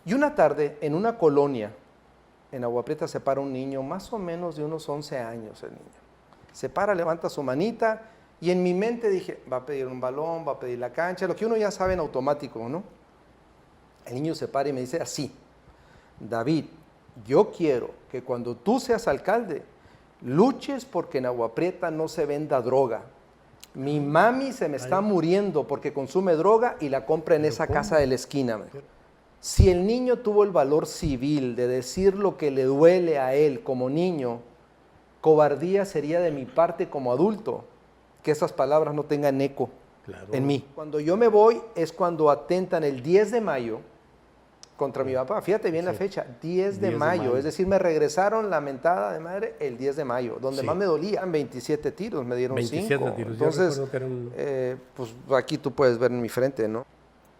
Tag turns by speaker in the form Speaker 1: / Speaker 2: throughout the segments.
Speaker 1: Y una tarde, en una colonia, en Agua Prieta, se para un niño, más o menos de unos 11 años el niño. Se para, levanta su manita, y en mi mente dije, va a pedir un balón, va a pedir la cancha, lo que uno ya sabe en automático, ¿no? El niño se para y me dice así, David, yo quiero que cuando tú seas alcalde, luches porque en Agua Prieta no se venda droga. Mi mami se me está muriendo porque consume droga y la compra en esa casa de la esquina. Si el niño tuvo el valor civil de decir lo que le duele a él como niño, cobardía sería de mi parte como adulto que esas palabras no tengan eco en mí. Cuando yo me voy es cuando atentan el 10 de mayo contra mi papá. Fíjate bien la fecha, 10 de mayo. Es decir, me regresaron la mentada de madre el 10 de mayo, donde más me dolían 27 tiros, me dieron 5.
Speaker 2: Tiros.
Speaker 1: Entonces, pues aquí tú puedes ver en mi frente, ¿no?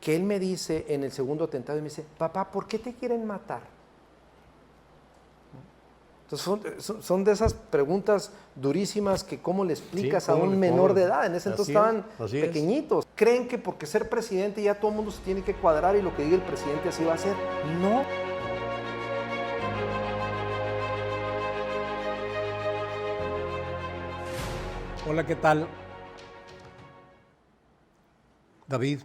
Speaker 1: Que él me dice en el segundo atentado, y me dice, papá, ¿por qué te quieren matar? Entonces son de esas preguntas durísimas que cómo le explicas a un menor de edad. En ese entonces estaban pequeñitos. Creen que porque ser presidente ya todo el mundo se tiene que cuadrar y lo que diga el presidente así va a ser. No.
Speaker 2: Hola, ¿qué tal? David,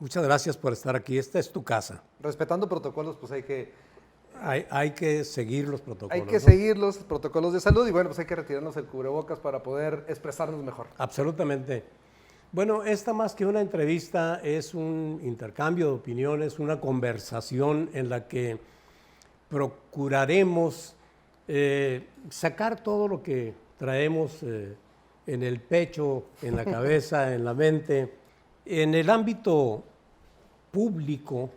Speaker 2: muchas gracias por estar aquí. Esta es tu casa.
Speaker 1: Respetando protocolos, pues hay que
Speaker 2: seguir los protocolos.
Speaker 1: Hay que seguir los protocolos de salud y bueno, pues hay que retirarnos el cubrebocas para poder expresarnos mejor.
Speaker 2: Absolutamente. Bueno, esta más que una entrevista es un intercambio de opiniones, una conversación en la que procuraremos sacar todo lo que traemos en el pecho, en la cabeza, en la mente. En el ámbito público,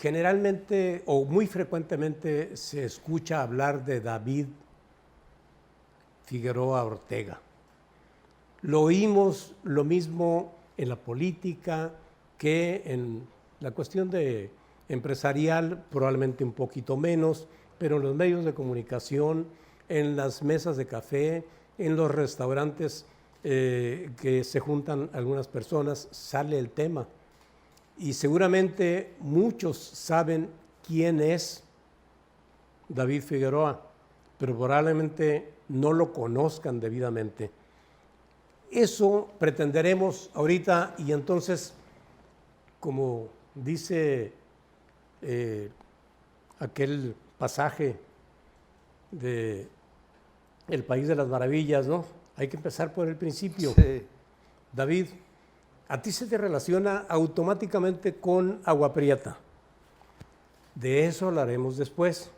Speaker 2: generalmente o muy frecuentemente se escucha hablar de David Figueroa Ortega. Lo oímos lo mismo en la política que en la cuestión empresarial, probablemente un poquito menos, pero en los medios de comunicación, en las mesas de café, en los restaurantes que se juntan algunas personas, sale el tema. Y seguramente muchos saben quién es David Figueroa, pero probablemente no lo conozcan debidamente. Eso pretenderemos ahorita y entonces, como dice aquel pasaje de El País de las Maravillas, ¿no? Hay que empezar por el principio.
Speaker 1: Sí.
Speaker 2: David, a ti se te relaciona automáticamente con Agua Prieta. De eso hablaremos después.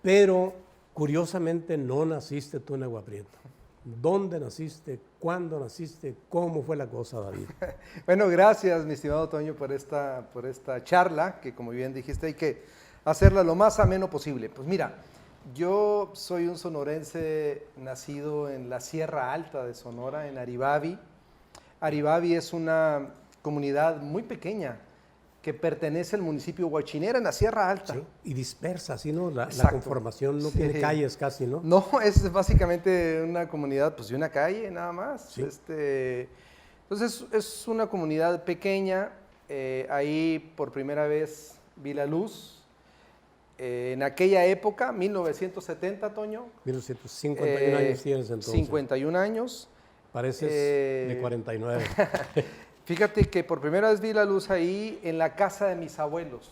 Speaker 2: Pero, curiosamente, no naciste tú en Agua Prieta. ¿Dónde naciste? ¿Cuándo naciste? ¿Cómo fue la cosa, David?
Speaker 1: Bueno, gracias, mi estimado Toño, por esta charla, que como bien dijiste, hay que hacerla lo más ameno posible. Pues mira, yo soy un sonorense nacido en la Sierra Alta de Sonora, en Aribavi. Aribavi es una comunidad muy pequeña que pertenece al municipio de Huachinera, en la Sierra Alta.
Speaker 2: Sí, y dispersa, ¿sí, no? La conformación no
Speaker 1: Sí.
Speaker 2: tiene calles casi, ¿no?
Speaker 1: No, es básicamente una comunidad pues, de una calle nada más.
Speaker 2: Sí.
Speaker 1: Entonces es una comunidad pequeña. Ahí por primera vez vi la luz. En aquella época, 1970, Toño.
Speaker 2: 1951 años tienes entonces.
Speaker 1: 51 años.
Speaker 2: Pareces de 49.
Speaker 1: Fíjate que por primera vez vi la luz ahí en la casa de mis abuelos.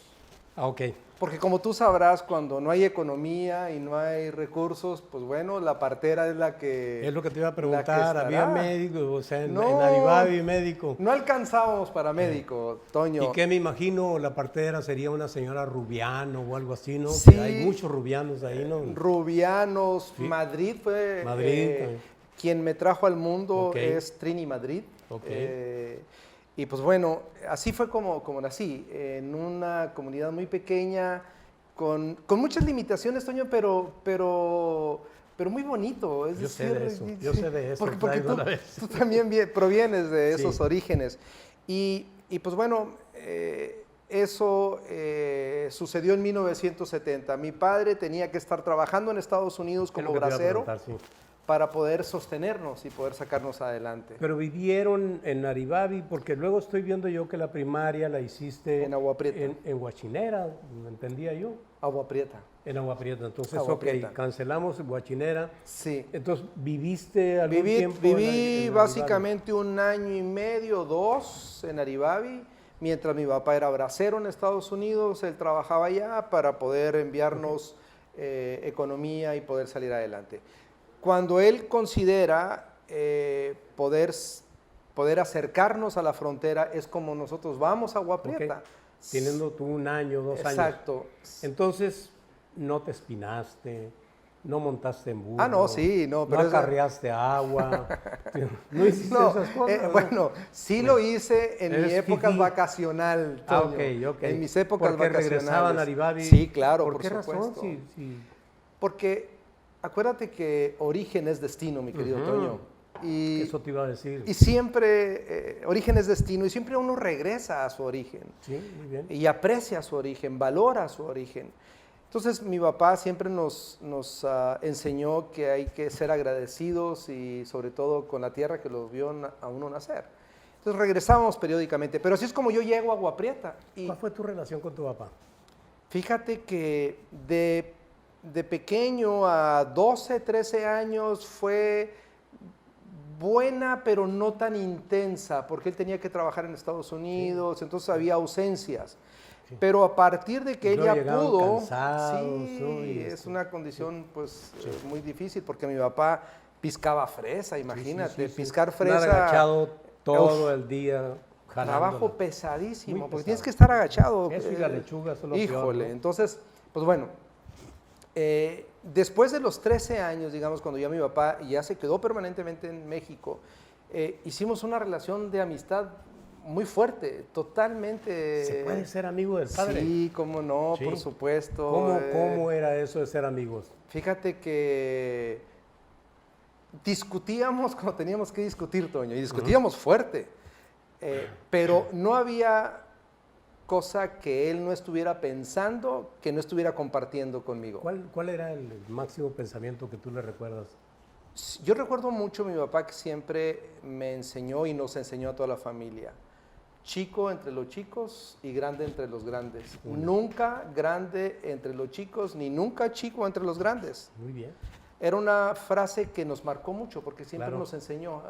Speaker 2: Ah, ok.
Speaker 1: Porque como tú sabrás, cuando no hay economía y no hay recursos, pues bueno, la partera es la que...
Speaker 2: Es lo que te iba a preguntar, ¿había médico? O sea,
Speaker 1: no,
Speaker 2: en Aribavi médico.
Speaker 1: No alcanzábamos para médico, Toño.
Speaker 2: ¿Y qué me imagino? La partera sería una señora Rubiano o algo así, ¿no?
Speaker 1: Sí.
Speaker 2: Que hay muchos rubianos ahí, ¿no?
Speaker 1: Rubianos, sí. Madrid fue... quien me trajo al mundo es Trini Madrid. Y pues bueno, así fue como nací, en una comunidad muy pequeña, con muchas limitaciones, Toño, pero muy bonito. Es
Speaker 2: yo sé de eso.
Speaker 1: Porque tú también provienes de esos orígenes. Y pues bueno, eso sucedió en 1970. Mi padre tenía que estar trabajando en Estados Unidos como bracero. para poder sostenernos y poder sacarnos adelante.
Speaker 2: Pero vivieron en Aribabi, porque luego estoy viendo yo que la primaria la hiciste
Speaker 1: En Agua Prieta.
Speaker 2: en Huachinera, entendía yo.
Speaker 1: Agua Prieta.
Speaker 2: En Agua Prieta. Entonces,
Speaker 1: Agua Prieta.
Speaker 2: ok, cancelamos Huachinera.
Speaker 1: Sí.
Speaker 2: Entonces, ¿viviste algún tiempo
Speaker 1: Viví
Speaker 2: en
Speaker 1: básicamente 1 año y medio, 2 en Aribabi, mientras mi papá era bracero en Estados Unidos, él trabajaba allá para poder enviarnos economía y poder salir adelante. Cuando él considera poder acercarnos a la frontera, es como nosotros vamos a Agua Prieta.
Speaker 2: Ok. Teniendo tú 1 año, 2 años.
Speaker 1: Exacto.
Speaker 2: Entonces, no te espinaste, no montaste en burro.
Speaker 1: Ah, no, sí, no, pero
Speaker 2: no
Speaker 1: esa-
Speaker 2: acarreaste agua. No hiciste
Speaker 1: No,
Speaker 2: esas cosas. ¿no?
Speaker 1: bueno, sí lo hice en mi
Speaker 2: Eres
Speaker 1: época
Speaker 2: fifí.
Speaker 1: vacacional,
Speaker 2: Ah,
Speaker 1: Toño.
Speaker 2: ok, ok.
Speaker 1: En mis épocas
Speaker 2: Porque
Speaker 1: vacacionales.
Speaker 2: regresaban a Aribabi.
Speaker 1: Sí, claro,
Speaker 2: ¿Por
Speaker 1: por
Speaker 2: qué
Speaker 1: supuesto.
Speaker 2: razón? Sí, sí.
Speaker 1: Porque acuérdate que origen es destino, mi querido
Speaker 2: Ujú.
Speaker 1: Toño. Y,
Speaker 2: Eso te iba a decir.
Speaker 1: y siempre, origen es destino, y siempre uno regresa a su origen.
Speaker 2: Sí, muy bien.
Speaker 1: Y aprecia su origen, valora su origen. Entonces mi papá siempre nos enseñó que hay que ser agradecidos y sobre todo con la tierra que los vio a uno nacer. Entonces regresábamos periódicamente, pero así es como yo llego a Agua Prieta. Y
Speaker 2: ¿Cuál fue tu relación con tu papá?
Speaker 1: fíjate que de pequeño a 12, 13 años fue buena, pero no tan intensa, porque él tenía que trabajar en Estados Unidos, entonces había ausencias.
Speaker 2: Sí.
Speaker 1: Pero a partir de que
Speaker 2: Y
Speaker 1: él
Speaker 2: luego
Speaker 1: ya
Speaker 2: llegaban
Speaker 1: pudo,
Speaker 2: cansados,
Speaker 1: sí,
Speaker 2: ¿no? Y
Speaker 1: es
Speaker 2: esto.
Speaker 1: una condición pues
Speaker 2: Sí.
Speaker 1: muy difícil, porque mi papá piscaba fresa, imagínate,
Speaker 2: Sí.
Speaker 1: piscar
Speaker 2: Andar
Speaker 1: fresa,
Speaker 2: agachado todo
Speaker 1: Uf,
Speaker 2: el día.
Speaker 1: trabajo
Speaker 2: jalándola.
Speaker 1: pesadísimo,
Speaker 2: Muy
Speaker 1: porque
Speaker 2: pesado.
Speaker 1: tienes que estar agachado.
Speaker 2: Eso y la lechuga son lo
Speaker 1: Híjole,
Speaker 2: peor, ¿no?
Speaker 1: entonces, pues bueno, después de los 13 años, digamos, cuando ya mi papá ya se quedó permanentemente en México, hicimos una relación de amistad muy fuerte, totalmente.
Speaker 2: ¿Se puede ser amigo del padre?
Speaker 1: Sí, cómo no,
Speaker 2: Sí.
Speaker 1: por supuesto.
Speaker 2: ¿Cómo era eso de ser amigos?
Speaker 1: Fíjate que discutíamos cuando teníamos que discutir, Toño, y discutíamos fuerte, pero no había cosa que él no estuviera pensando, que no estuviera compartiendo conmigo.
Speaker 2: ¿Cuál era el máximo pensamiento que tú le recuerdas?
Speaker 1: Yo recuerdo mucho a mi papá que siempre me enseñó y nos enseñó a toda la familia. Chico entre los chicos y grande entre los grandes. Nunca grande entre los chicos, ni nunca chico entre los grandes.
Speaker 2: Muy bien.
Speaker 1: Era una frase que nos marcó mucho porque siempre
Speaker 2: Claro.
Speaker 1: nos enseñó.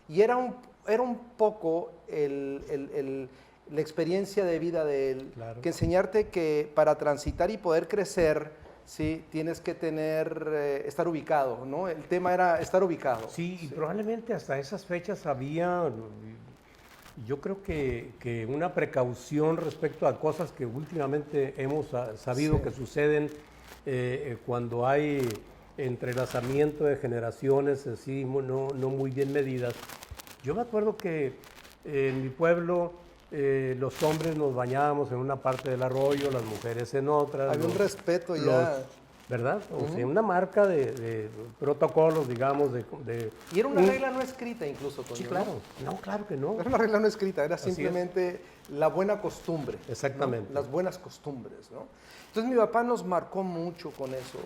Speaker 1: Y era un poco la experiencia de vida de él,
Speaker 2: Claro.
Speaker 1: que enseñarte que para transitar y poder crecer, sí, tienes que estar ubicado, ¿no? El tema era estar ubicado.
Speaker 2: Sí, y probablemente hasta esas fechas había, yo creo que una precaución respecto a cosas que últimamente hemos sabido
Speaker 1: Sí.
Speaker 2: que suceden cuando hay entrelazamiento de generaciones así no muy bien medidas. Yo me acuerdo que en mi pueblo los hombres nos bañábamos en una parte del arroyo, las mujeres en otra.
Speaker 1: Había un respeto ya.
Speaker 2: ¿Verdad? O sea, una marca de protocolos, digamos,
Speaker 1: Y era una regla no escrita incluso, Toño,
Speaker 2: Sí,
Speaker 1: ¿no?
Speaker 2: claro. No, claro que no.
Speaker 1: Era una regla no escrita, era
Speaker 2: Así es.
Speaker 1: simplemente la buena costumbre. ¿no?
Speaker 2: Exactamente.
Speaker 1: Las buenas costumbres, ¿no? Entonces mi papá nos marcó mucho con eso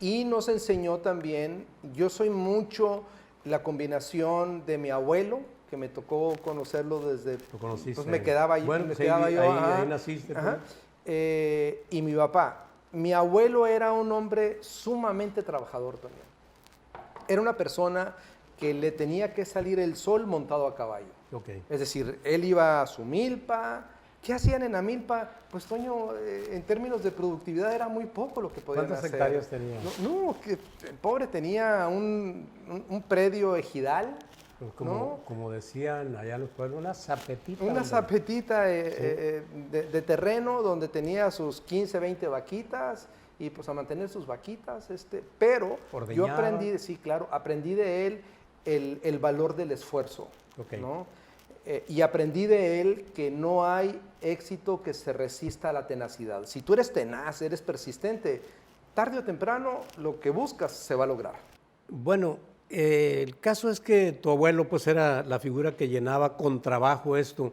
Speaker 1: y nos enseñó también, yo soy mucho la combinación de mi abuelo, que me tocó conocerlo desde...
Speaker 2: Lo conociste.
Speaker 1: Pues me quedaba,
Speaker 2: Bueno,
Speaker 1: me
Speaker 2: sí,
Speaker 1: quedaba yo. ajá,
Speaker 2: ahí naciste.
Speaker 1: ajá,
Speaker 2: pues.
Speaker 1: y mi papá. Mi abuelo era un hombre sumamente trabajador también. Era una persona que le tenía que salir el sol montado a caballo.
Speaker 2: Ok.
Speaker 1: Es decir, él iba a su milpa. ¿Qué hacían en la milpa? Pues, Toño, en términos de productividad era muy poco lo que podían
Speaker 2: ¿Cuántas
Speaker 1: hacer.
Speaker 2: hectáreas tenía?
Speaker 1: No, que el pobre tenía un predio ejidal, ¿no?
Speaker 2: Como decían allá en los pueblos, una zapetita.
Speaker 1: Una
Speaker 2: hombre.
Speaker 1: zapetita de terreno donde tenía sus 15, 20 vaquitas y pues a mantener sus vaquitas, pero yo
Speaker 2: Ordeñaba.
Speaker 1: aprendí, sí, claro, aprendí de él el valor del esfuerzo,
Speaker 2: Ok.
Speaker 1: ¿no? Y aprendí de él que no hay éxito que se resista a la tenacidad. Si tú eres tenaz, eres persistente, tarde o temprano lo que buscas se va a lograr.
Speaker 2: Bueno, el caso es que tu abuelo pues era la figura que llenaba con trabajo esto.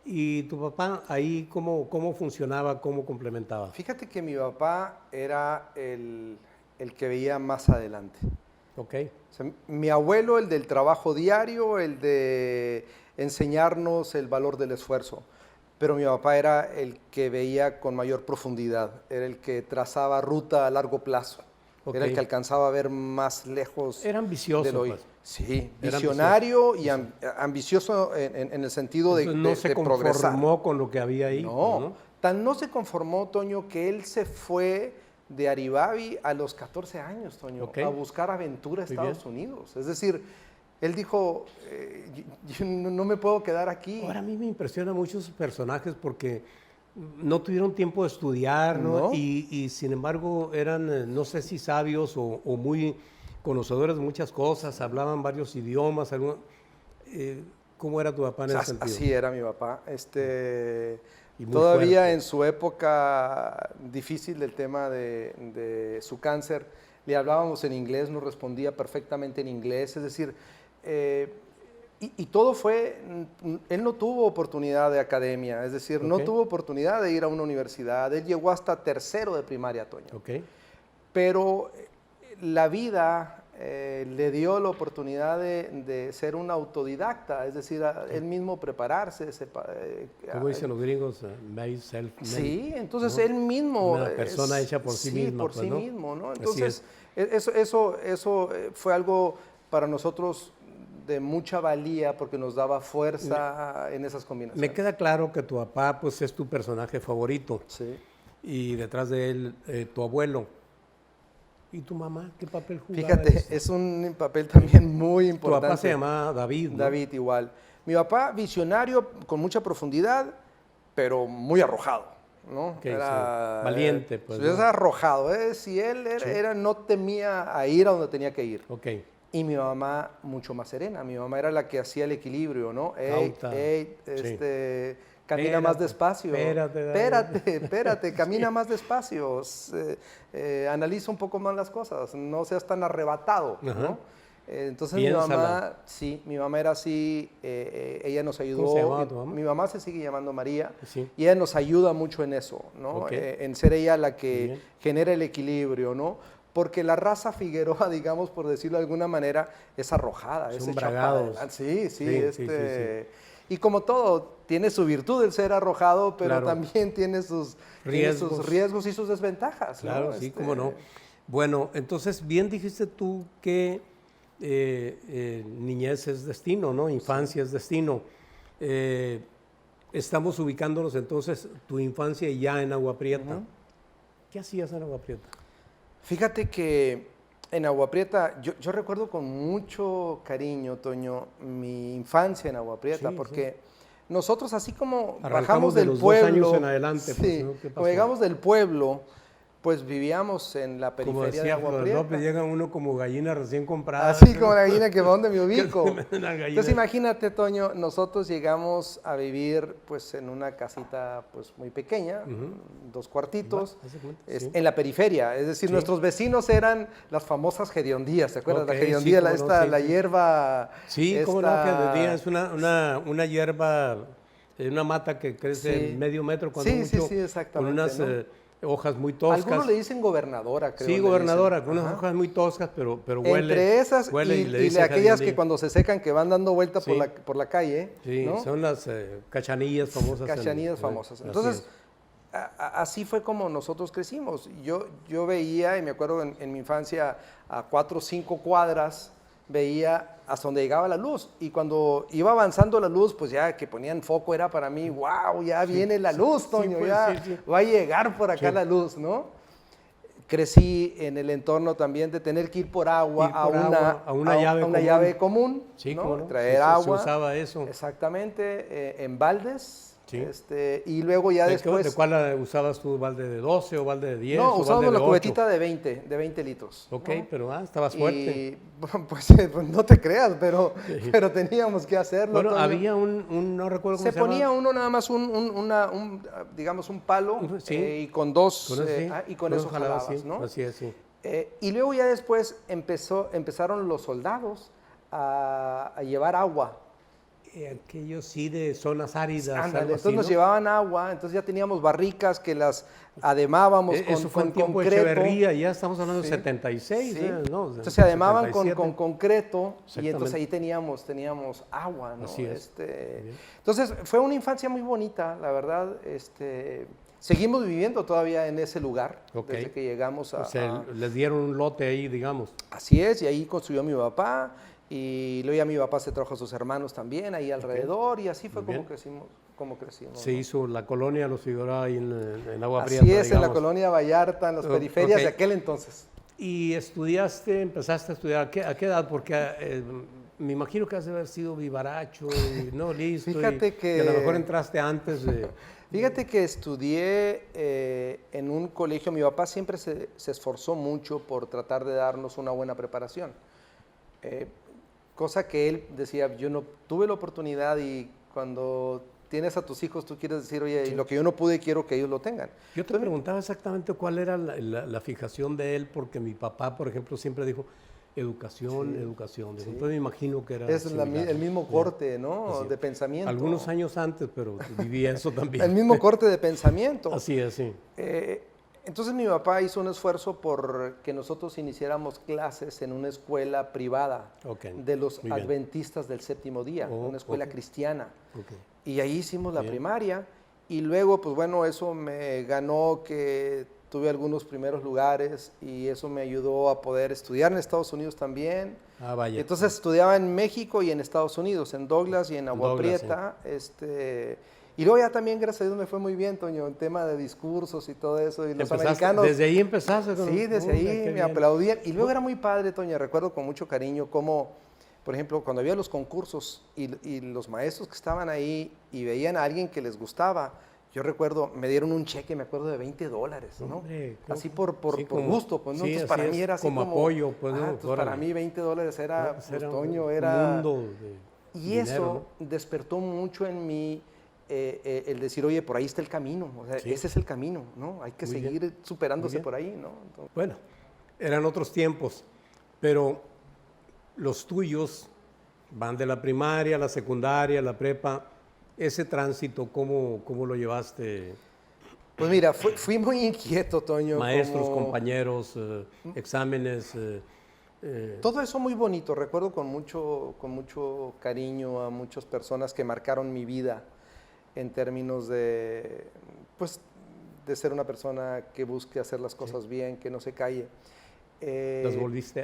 Speaker 2: ¿Y tu papá ahí cómo funcionaba, cómo complementaba?
Speaker 1: Fíjate que mi papá era el que veía más adelante.
Speaker 2: Ok.
Speaker 1: O sea, mi abuelo, el del trabajo diario, el de enseñarnos el valor del esfuerzo. Pero mi papá era el que veía con mayor profundidad, era el que trazaba ruta a largo plazo,
Speaker 2: Ok.
Speaker 1: era el que alcanzaba a ver más lejos
Speaker 2: Era ambicioso,
Speaker 1: del hoy.
Speaker 2: pues.
Speaker 1: Sí,
Speaker 2: Era
Speaker 1: visionario y
Speaker 2: ambicioso.
Speaker 1: ambicioso en el sentido de,
Speaker 2: Entonces no se
Speaker 1: de progresar.
Speaker 2: conformó con lo que había ahí, pues,
Speaker 1: No,
Speaker 2: ¿no?
Speaker 1: tan no se conformó, Toño, que él se fue de Aribabi a los 14 años, Toño,
Speaker 2: Ok.
Speaker 1: a buscar aventura a
Speaker 2: Muy
Speaker 1: Estados Unidos. Es decir, él dijo, yo no me puedo quedar aquí.
Speaker 2: Ahora a mí me impresiona mucho esos personajes porque no tuvieron tiempo de estudiar, ¿no?
Speaker 1: ¿No?
Speaker 2: Y sin embargo eran, no sé si sabios o muy conocedores de muchas cosas, hablaban varios idiomas. ¿Cómo era tu papá en
Speaker 1: O sea,
Speaker 2: ese sentido?
Speaker 1: así era mi papá.
Speaker 2: Y muy
Speaker 1: Todavía
Speaker 2: fuerte.
Speaker 1: en su época difícil del tema de su cáncer, le hablábamos en inglés, nos respondía perfectamente en inglés. Es decir, y todo fue, él no tuvo oportunidad de academia, es decir, no
Speaker 2: Ok.
Speaker 1: tuvo oportunidad de ir a una universidad. Él llegó hasta tercero de primaria, Toño.
Speaker 2: Ok.
Speaker 1: Pero la vida le dio la oportunidad de ser un autodidacta, es decir, él mismo prepararse.
Speaker 2: Como dicen los gringos, made self-made.
Speaker 1: Sí, entonces
Speaker 2: ¿no?
Speaker 1: él mismo.
Speaker 2: Una persona hecha por sí misma,
Speaker 1: por
Speaker 2: pues,
Speaker 1: sí
Speaker 2: ¿no?
Speaker 1: mismo, ¿no?
Speaker 2: Así
Speaker 1: Entonces,
Speaker 2: es.
Speaker 1: eso fue algo para nosotros de mucha valía porque nos daba fuerza en esas combinaciones.
Speaker 2: Me queda claro que tu papá pues, es tu personaje favorito
Speaker 1: Sí.
Speaker 2: y detrás de él tu abuelo. ¿Y tu mamá qué papel jugaba?
Speaker 1: Fíjate,
Speaker 2: esto?
Speaker 1: es un papel también muy
Speaker 2: Tu
Speaker 1: importante.
Speaker 2: papá se llamaba David, ¿no?
Speaker 1: David igual. Mi papá, visionario, con mucha profundidad, pero muy arrojado, ¿no?
Speaker 2: Ok, sí. Valiente, pues,
Speaker 1: Es
Speaker 2: ¿no?
Speaker 1: arrojado, ¿eh? Si él
Speaker 2: Sí.
Speaker 1: no temía a ir a donde tenía que ir.
Speaker 2: Ok.
Speaker 1: Y mi mamá mucho más serena. Mi mamá era la que hacía el equilibrio, ¿no? Ey,
Speaker 2: Cauta.
Speaker 1: ey,
Speaker 2: Sí.
Speaker 1: camina más
Speaker 2: Espérate,
Speaker 1: despacio.
Speaker 2: espérate,
Speaker 1: Espérate, camina más despacio. Analiza un poco más las cosas. No seas tan arrebatado,
Speaker 2: Ajá.
Speaker 1: ¿no? Entonces
Speaker 2: Piénsala.
Speaker 1: mi mamá, sí, mi mamá era así. Ella nos ayudó.
Speaker 2: ¿Cómo se llamaba tu mamá?
Speaker 1: Mi mamá se sigue llamando María.
Speaker 2: Sí.
Speaker 1: Y ella nos ayuda mucho en eso, ¿no?
Speaker 2: Ok.
Speaker 1: En ser ella la
Speaker 2: Muy
Speaker 1: que
Speaker 2: bien.
Speaker 1: genera el equilibrio, ¿no? Porque la raza Figueroa, digamos, por decirlo de alguna manera, es arrojada,
Speaker 2: Son
Speaker 1: es hecha para
Speaker 2: bragados.
Speaker 1: adelante. Sí,
Speaker 2: Sí, sí,
Speaker 1: Y como todo, tiene su virtud el ser arrojado, pero
Speaker 2: Claro.
Speaker 1: también tiene sus riesgos y sus desventajas.
Speaker 2: Claro,
Speaker 1: ¿no?
Speaker 2: sí, cómo no. Bueno, entonces bien dijiste tú que niñez es destino, ¿no? Infancia es destino. Estamos ubicándonos entonces tu infancia ya en Agua Prieta.
Speaker 1: Ujú.
Speaker 2: ¿Qué hacías en Agua Prieta?
Speaker 1: Fíjate que en Agua Prieta, yo recuerdo con mucho cariño, Toño, mi infancia en Agua Prieta,
Speaker 2: Sí,
Speaker 1: porque nosotros así como
Speaker 2: Arrancamos
Speaker 1: bajamos
Speaker 2: de
Speaker 1: del
Speaker 2: los 2
Speaker 1: pueblo,
Speaker 2: años en adelante, pues,
Speaker 1: sí,
Speaker 2: ¿no? ¿Qué pasó?
Speaker 1: como llegamos del pueblo, pues vivíamos en la
Speaker 2: Como
Speaker 1: periferia de
Speaker 2: decía
Speaker 1: Agua
Speaker 2: Flor
Speaker 1: Prieta.
Speaker 2: López, llega uno como gallina recién comprada.
Speaker 1: Así como la gallina que va donde me ubico.
Speaker 2: Una gallina.
Speaker 1: Entonces imagínate, Toño, nosotros llegamos a vivir pues en una casita pues muy pequeña,
Speaker 2: Ujú.
Speaker 1: 2 cuartitos,
Speaker 2: Haz de cuenta, sí.
Speaker 1: en la periferia. Es decir,
Speaker 2: Sí.
Speaker 1: nuestros vecinos eran las famosas gediondías, ¿te acuerdas?
Speaker 2: Ok,
Speaker 1: La
Speaker 2: sí,
Speaker 1: gediondía,
Speaker 2: cómo no,
Speaker 1: la
Speaker 2: sí.
Speaker 1: hierba.
Speaker 2: Sí, cómo no, que
Speaker 1: esta-
Speaker 2: de día es una hierba, una mata que crece
Speaker 1: Sí.
Speaker 2: medio metro cuando
Speaker 1: Sí, sí,
Speaker 2: mucho,
Speaker 1: sí,
Speaker 2: con
Speaker 1: exactamente,
Speaker 2: unas
Speaker 1: ¿no?
Speaker 2: hojas muy toscas.
Speaker 1: Algunos le dicen gobernadora, creo.
Speaker 2: Sí,
Speaker 1: le
Speaker 2: gobernadora,
Speaker 1: dicen.
Speaker 2: con unas
Speaker 1: Ajá.
Speaker 2: hojas muy toscas, pero huele.
Speaker 1: Entre esas
Speaker 2: huele
Speaker 1: y,
Speaker 2: le
Speaker 1: y
Speaker 2: dicen
Speaker 1: aquellas que
Speaker 2: jadiondía.
Speaker 1: cuando se secan que van dando vuelta
Speaker 2: Sí.
Speaker 1: por la calle,
Speaker 2: Sí,
Speaker 1: ¿no?
Speaker 2: son las cachanillas famosas.
Speaker 1: Cachanillas famosas.
Speaker 2: así
Speaker 1: Entonces,
Speaker 2: es.
Speaker 1: así fue como nosotros crecimos. Yo veía, y me acuerdo en mi infancia, a 4 o 5 cuadras, veía hasta donde llegaba la luz. Y cuando iba avanzando la luz, pues ya que ponían foco era para mí, wow, ya viene la luz, Toño,
Speaker 2: pues,
Speaker 1: ya
Speaker 2: sí.
Speaker 1: va a llegar por acá
Speaker 2: Sí.
Speaker 1: la luz, ¿no? Crecí en el entorno también de tener que ir por agua,
Speaker 2: Ir por agua, a una llave común.
Speaker 1: llave común,
Speaker 2: Sí,
Speaker 1: ¿no?
Speaker 2: cómo no.
Speaker 1: Traer
Speaker 2: Se
Speaker 1: agua.
Speaker 2: usaba eso.
Speaker 1: Exactamente, en baldes.
Speaker 2: Sí.
Speaker 1: Y luego ya
Speaker 2: ¿De
Speaker 1: después...
Speaker 2: cuál usabas tú? ¿Balde de 12 o balde de 10?
Speaker 1: No,
Speaker 2: o balde
Speaker 1: usábamos
Speaker 2: de
Speaker 1: la
Speaker 2: 8?
Speaker 1: cubetita de 20 litros.
Speaker 2: Ok,
Speaker 1: ¿no?
Speaker 2: pero estabas fuerte.
Speaker 1: Y pues no te creas, pero teníamos que hacerlo.
Speaker 2: Bueno,
Speaker 1: Toño.
Speaker 2: había no recuerdo cómo
Speaker 1: Se
Speaker 2: se llama.
Speaker 1: ponía uno nada más digamos, un palo
Speaker 2: Sí.
Speaker 1: y con dos,
Speaker 2: Con eso, sí.
Speaker 1: y con eso
Speaker 2: jalabas,
Speaker 1: jalabas,
Speaker 2: sí.
Speaker 1: ¿no?
Speaker 2: Así es, sí.
Speaker 1: Y luego ya después empezaron los soldados a llevar agua.
Speaker 2: Aquellos sí de zonas áridas.
Speaker 1: Ándale,
Speaker 2: algo
Speaker 1: entonces
Speaker 2: así,
Speaker 1: nos
Speaker 2: ¿no?
Speaker 1: llevaban agua, entonces ya teníamos barricas que las ademábamos
Speaker 2: Eso fue
Speaker 1: con
Speaker 2: en tiempo de
Speaker 1: concreto.
Speaker 2: Echeverría, ya estamos hablando
Speaker 1: Sí,
Speaker 2: de 76,
Speaker 1: sí.
Speaker 2: ¿no?
Speaker 1: Entonces se ademaban con
Speaker 2: 77.
Speaker 1: concreto y
Speaker 2: Exactamente.
Speaker 1: entonces ahí teníamos agua, ¿no?
Speaker 2: Así es. Bien.
Speaker 1: Entonces fue una infancia muy bonita, la verdad. Seguimos viviendo todavía en ese lugar
Speaker 2: Ok.
Speaker 1: desde que llegamos
Speaker 2: O sea, les dieron un lote ahí, digamos.
Speaker 1: Así es, y ahí construyó mi papá, y luego ya mi papá se trajo a sus hermanos también ahí alrededor, y así fue
Speaker 2: Muy bien.
Speaker 1: como crecimos.
Speaker 2: Se
Speaker 1: ¿no?
Speaker 2: hizo la colonia Los Figueroa ahí en Agua
Speaker 1: Así
Speaker 2: Prieta,
Speaker 1: es, en la
Speaker 2: digamos.
Speaker 1: colonia Vallarta, en las periferias
Speaker 2: ok.
Speaker 1: de aquel entonces.
Speaker 2: Y empezaste a estudiar, ¿a qué edad? Porque me imagino que has de haber sido vivaracho, y, ¿no? Listo.
Speaker 1: Fíjate que-
Speaker 2: y a lo mejor entraste antes de...
Speaker 1: Fíjate que estudié en un colegio, mi papá siempre se esforzó mucho por tratar de darnos una buena preparación, cosa que él decía, yo no tuve la oportunidad y cuando tienes a tus hijos tú quieres decir, oye, y lo que yo no pude quiero que ellos lo tengan.
Speaker 2: Yo te preguntaba exactamente cuál era la fijación de él, porque mi papá, por ejemplo, siempre dijo educación, educación. Dijo, entonces me imagino que era
Speaker 1: Es
Speaker 2: similar.
Speaker 1: el mismo corte, ¿no?
Speaker 2: Así es.
Speaker 1: De pensamiento.
Speaker 2: Algunos años antes, pero viví eso también.
Speaker 1: El mismo corte de pensamiento.
Speaker 2: Así es, sí.
Speaker 1: Entonces mi papá hizo un esfuerzo por que nosotros iniciáramos clases en una escuela privada
Speaker 2: Ok,
Speaker 1: de los
Speaker 2: muy bien.
Speaker 1: adventistas del séptimo día,
Speaker 2: Oh,
Speaker 1: una escuela
Speaker 2: ok.
Speaker 1: cristiana.
Speaker 2: Ok.
Speaker 1: Y ahí hicimos la
Speaker 2: Bien.
Speaker 1: primaria y luego, pues bueno, eso me ganó que tuve algunos primeros lugares y eso me ayudó a poder estudiar en Estados Unidos también.
Speaker 2: Ah, vaya.
Speaker 1: Entonces estudiaba en México y en Estados Unidos, en Douglas y en Agua
Speaker 2: Douglas,
Speaker 1: Prieta. Y luego ya también, gracias a Dios, me fue muy bien, Toño, en tema de discursos y todo eso. Y los americanos...
Speaker 2: Desde ahí empezaste.
Speaker 1: Sí, desde ahí me aplaudían. Y luego era muy padre, Toño, recuerdo con mucho cariño cómo, por ejemplo, cuando había los concursos y los maestros que estaban ahí y veían a alguien que les gustaba, yo recuerdo, me dieron un cheque, me acuerdo, de $20, ¿no?
Speaker 2: Hombre,
Speaker 1: así por
Speaker 2: sí,
Speaker 1: por
Speaker 2: como-
Speaker 1: gusto, pues, ¿no?
Speaker 2: sí,
Speaker 1: Entonces,
Speaker 2: así
Speaker 1: para
Speaker 2: es,
Speaker 1: mí era así
Speaker 2: como apoyo, pues, ¿no?
Speaker 1: entonces,
Speaker 2: Órale.
Speaker 1: para mí $20 era,
Speaker 2: Pues
Speaker 1: pues,
Speaker 2: era
Speaker 1: Toño,
Speaker 2: un
Speaker 1: era...
Speaker 2: mundo de
Speaker 1: Y
Speaker 2: dinero,
Speaker 1: eso despertó mucho en mí el decir, oye, por ahí está el camino, o sea,
Speaker 2: Sí.
Speaker 1: ese es el camino, ¿no? Hay que
Speaker 2: Muy
Speaker 1: seguir
Speaker 2: bien.
Speaker 1: superándose
Speaker 2: Muy bien.
Speaker 1: por ahí, ¿no? Entonces,
Speaker 2: Bueno, eran otros tiempos, pero los tuyos van de la primaria, la secundaria, la prepa. Ese tránsito, ¿cómo lo llevaste?
Speaker 1: pues mira, fui muy inquieto, Toño.
Speaker 2: Maestros,
Speaker 1: como-
Speaker 2: compañeros, exámenes.
Speaker 1: Todo eso muy bonito. Recuerdo con mucho cariño a muchas personas que marcaron mi vida en términos de, pues, de ser una persona que busque hacer las cosas bien, que no se calle.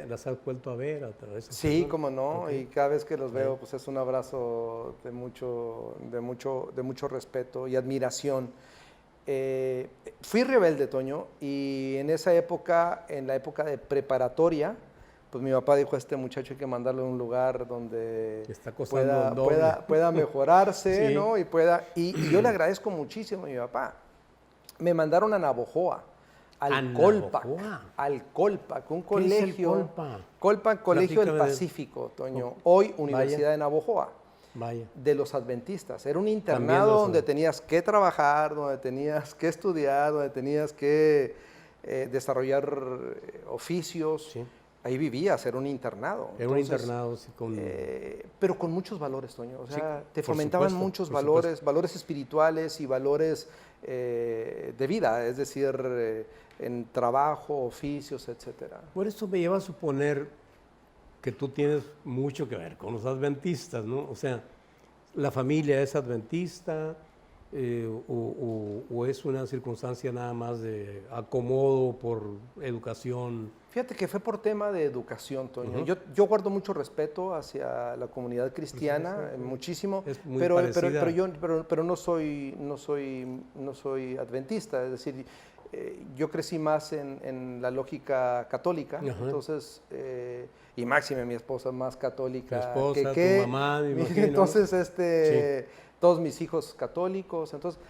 Speaker 2: ¿Las has vuelto a ver a través de esas
Speaker 1: Sí,
Speaker 2: personas?
Speaker 1: como no,
Speaker 2: Ok.
Speaker 1: y cada vez que los veo, pues es un abrazo de mucho respeto y admiración. Fui rebelde, Toño, y en esa época, en la época de preparatoria, pues mi papá dijo, a este muchacho hay que mandarlo a un lugar donde
Speaker 2: Está costando el doble.
Speaker 1: pueda mejorarse,
Speaker 2: Sí.
Speaker 1: ¿no? Y yo le agradezco muchísimo a mi papá. Me mandaron a Navojoa,
Speaker 2: ¿A
Speaker 1: al Colpac,
Speaker 2: Navojoa?
Speaker 1: un
Speaker 2: ¿Qué es el
Speaker 1: colegio.
Speaker 2: Colpac?
Speaker 1: Colpac, Colegio del
Speaker 2: Platícame de-
Speaker 1: Pacífico, Toño. Hoy Universidad de Navojoa,
Speaker 2: Vaya.
Speaker 1: de los adventistas. Era un
Speaker 2: También
Speaker 1: internado
Speaker 2: los-
Speaker 1: donde tenías que trabajar, donde tenías que estudiar, donde tenías que desarrollar oficios.
Speaker 2: Sí.
Speaker 1: Ahí vivías, era un internado.
Speaker 2: Era un
Speaker 1: Entonces,
Speaker 2: internado sí, con...
Speaker 1: pero con muchos valores, Toño. O
Speaker 2: Sí,
Speaker 1: sea, te
Speaker 2: por
Speaker 1: fomentaban
Speaker 2: supuesto,
Speaker 1: muchos
Speaker 2: por
Speaker 1: valores, valores espirituales y valores de vida, es decir, en trabajo, oficios, etcétera.
Speaker 2: Por eso me lleva a suponer que tú tienes mucho que ver con los adventistas, ¿no? O sea, ¿la familia es adventista o es una circunstancia nada más de acomodo por educación?
Speaker 1: Fíjate que fue por tema de educación, Toño.
Speaker 2: Ujú.
Speaker 1: Yo guardo mucho respeto hacia la comunidad cristiana, muchísimo,
Speaker 2: Es muy
Speaker 1: pero
Speaker 2: parecida.
Speaker 1: pero no soy adventista, es decir, yo crecí más en la lógica católica,
Speaker 2: Ajá.
Speaker 1: entonces, y máxime mi esposa más católica
Speaker 2: Tu esposa,
Speaker 1: que
Speaker 2: tu mamá, me imagino.
Speaker 1: entonces, todos mis hijos católicos, entonces,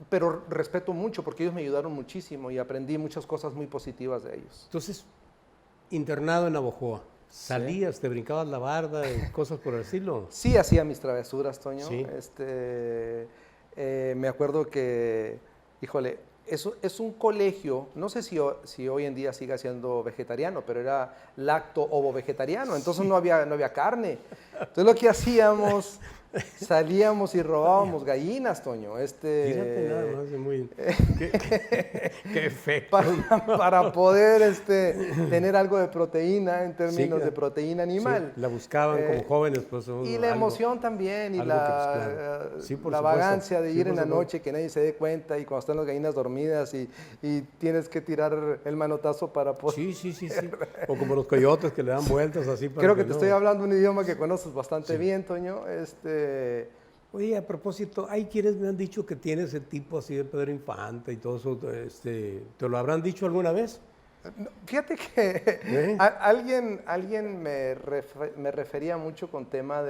Speaker 1: pero respeto mucho porque ellos me ayudaron muchísimo y aprendí muchas cosas muy positivas de ellos.
Speaker 2: Entonces, internado en Navojoa, salías, te brincabas la barda y cosas por el estilo.
Speaker 1: Sí, hacía mis travesuras, Toño.
Speaker 2: Sí.
Speaker 1: Me acuerdo que, híjole, eso es un colegio, no sé si hoy en día siga siendo vegetariano, pero era lacto ovo vegetariano, entonces no había carne. Entonces lo que hacíamos salíamos y robábamos gallinas, Toño.
Speaker 2: Fíjate nada más, es muy... qué efecto.
Speaker 1: Para poder tener algo de proteína en términos
Speaker 2: Sí,
Speaker 1: de proteína animal.
Speaker 2: sí, la buscaban como jóvenes, pues.
Speaker 1: Y la emoción también, y
Speaker 2: algo que, pues,
Speaker 1: la,
Speaker 2: claro. Sí, por
Speaker 1: la
Speaker 2: supuesto.
Speaker 1: vagancia de
Speaker 2: Sí,
Speaker 1: ir
Speaker 2: por
Speaker 1: en la
Speaker 2: supuesto.
Speaker 1: noche, que nadie se dé cuenta, y cuando están las gallinas dormidas y tienes que tirar el manotazo para poder...
Speaker 2: Sí. O como los coyotes que le dan vueltas así para
Speaker 1: Creo que te
Speaker 2: no...
Speaker 1: estoy hablando un idioma que conoces bastante bien, Toño.
Speaker 2: Oye, a propósito, hay quienes me han dicho que tienes el tipo así de Pedro Infante y todo eso. ¿Te lo habrán dicho alguna vez?
Speaker 1: No, fíjate que
Speaker 2: ¿Eh?
Speaker 1: alguien me refería mucho con tema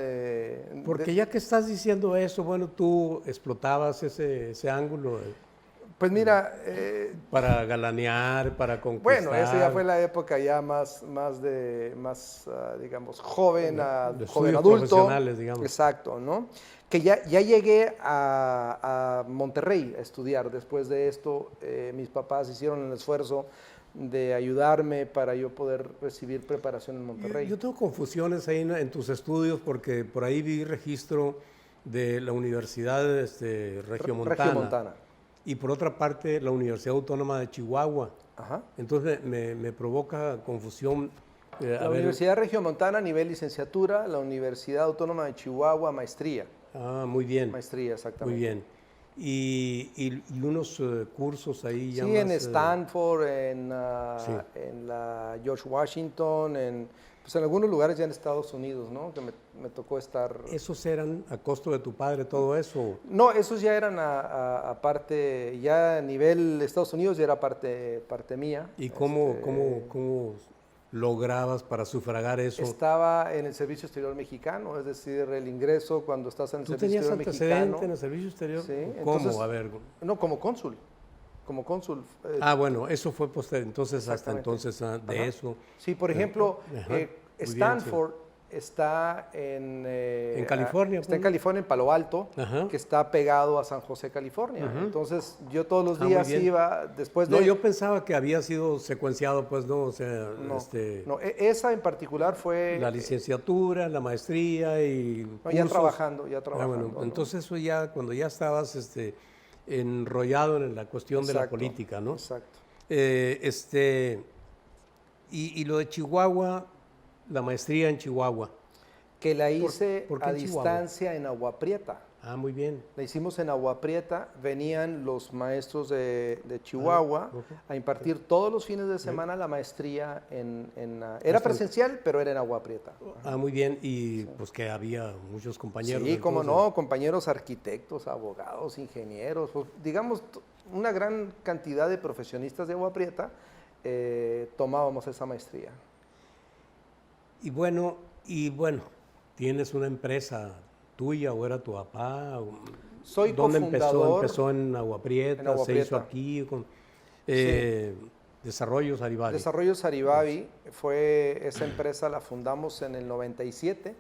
Speaker 2: Porque ya que estás diciendo eso, bueno, tú explotabas ese ángulo
Speaker 1: pues mira,
Speaker 2: para galanear, para conquistar.
Speaker 1: bueno, esa ya fue la época ya digamos, joven,
Speaker 2: De
Speaker 1: joven
Speaker 2: estudios
Speaker 1: adulto.
Speaker 2: profesionales, digamos.
Speaker 1: Exacto, ¿no? Que ya llegué a Monterrey a estudiar. Después de esto, mis papás hicieron el esfuerzo de ayudarme para yo poder recibir preparación en Monterrey.
Speaker 2: Yo tengo confusiones ahí en tus estudios porque por ahí vi registro de la Universidad Regiomontana.
Speaker 1: Regiomontana.
Speaker 2: Y por otra parte, la Universidad Autónoma de Chihuahua.
Speaker 1: Ajá.
Speaker 2: Entonces me provoca confusión.
Speaker 1: La Universidad Regiomontana a nivel licenciatura, la Universidad Autónoma de Chihuahua maestría.
Speaker 2: Ah, muy bien.
Speaker 1: Maestría, exactamente.
Speaker 2: Muy bien. Y unos cursos ahí ya
Speaker 1: Sí,
Speaker 2: más...
Speaker 1: en Stanford,
Speaker 2: sí.
Speaker 1: en la George Washington, pues en algunos lugares ya en Estados Unidos, ¿no? Que me tocó estar...
Speaker 2: ¿Esos eran a costo de tu padre, todo eso?
Speaker 1: No, esos ya eran aparte, ya a nivel Estados Unidos ya era parte mía.
Speaker 2: ¿Y cómo lograbas para sufragar eso?
Speaker 1: Estaba en el Servicio Exterior Mexicano, es decir, el ingreso cuando estás en el
Speaker 2: ¿Tú
Speaker 1: Servicio
Speaker 2: tenías
Speaker 1: Exterior
Speaker 2: antecedente
Speaker 1: Mexicano.
Speaker 2: en el Servicio Exterior?
Speaker 1: Sí,
Speaker 2: ¿Cómo?
Speaker 1: entonces,
Speaker 2: A ver.
Speaker 1: No, como cónsul. Como cónsul.
Speaker 2: Bueno, eso fue posterior. Entonces, hasta entonces, de
Speaker 1: Ajá.
Speaker 2: eso.
Speaker 1: Sí, por ejemplo,
Speaker 2: Ajá. Muy
Speaker 1: Stanford está en
Speaker 2: California.
Speaker 1: Está en California, en Palo Alto,
Speaker 2: Ajá.
Speaker 1: que está pegado a San José, California.
Speaker 2: Ujú.
Speaker 1: Entonces, yo todos los
Speaker 2: Muy
Speaker 1: días
Speaker 2: bien.
Speaker 1: iba, después de...
Speaker 2: No, yo pensaba que había sido secuenciado, pues, ¿no? O sea,
Speaker 1: No, esa en particular fue...
Speaker 2: la licenciatura, la maestría y
Speaker 1: no, ya
Speaker 2: cursos.
Speaker 1: trabajando,
Speaker 2: Bueno,
Speaker 1: ¿no?
Speaker 2: entonces eso ya, cuando ya estabas enrollado en la cuestión de la
Speaker 1: Exacto,
Speaker 2: política, ¿no?
Speaker 1: Exacto.
Speaker 2: Y lo de Chihuahua, la maestría en Chihuahua.
Speaker 1: Que la hice
Speaker 2: por qué
Speaker 1: a
Speaker 2: en Chihuahua?
Speaker 1: distancia en Agua Prieta.
Speaker 2: Ah, muy bien.
Speaker 1: La hicimos en Agua Prieta, venían los maestros de Chihuahua a impartir todos los fines de semana la maestría era presencial, pero era en Agua Prieta.
Speaker 2: Ah, muy bien. Y pues que había muchos compañeros.
Speaker 1: Sí, cómo
Speaker 2: entonces.
Speaker 1: no, compañeros arquitectos, abogados, ingenieros, pues, digamos, una gran cantidad de profesionistas de Agua Prieta tomábamos esa maestría.
Speaker 2: Y bueno, tienes una empresa tuya o era tu papá.
Speaker 1: Soy
Speaker 2: ¿Dónde
Speaker 1: cofundador.
Speaker 2: empezó en Agua Prieta,
Speaker 1: En Agua
Speaker 2: se hizo
Speaker 1: Prieta.
Speaker 2: aquí con
Speaker 1: Sí.
Speaker 2: Desarrollos Aribavi.
Speaker 1: Desarrollo Saribavi fue esa empresa, la fundamos en el 97,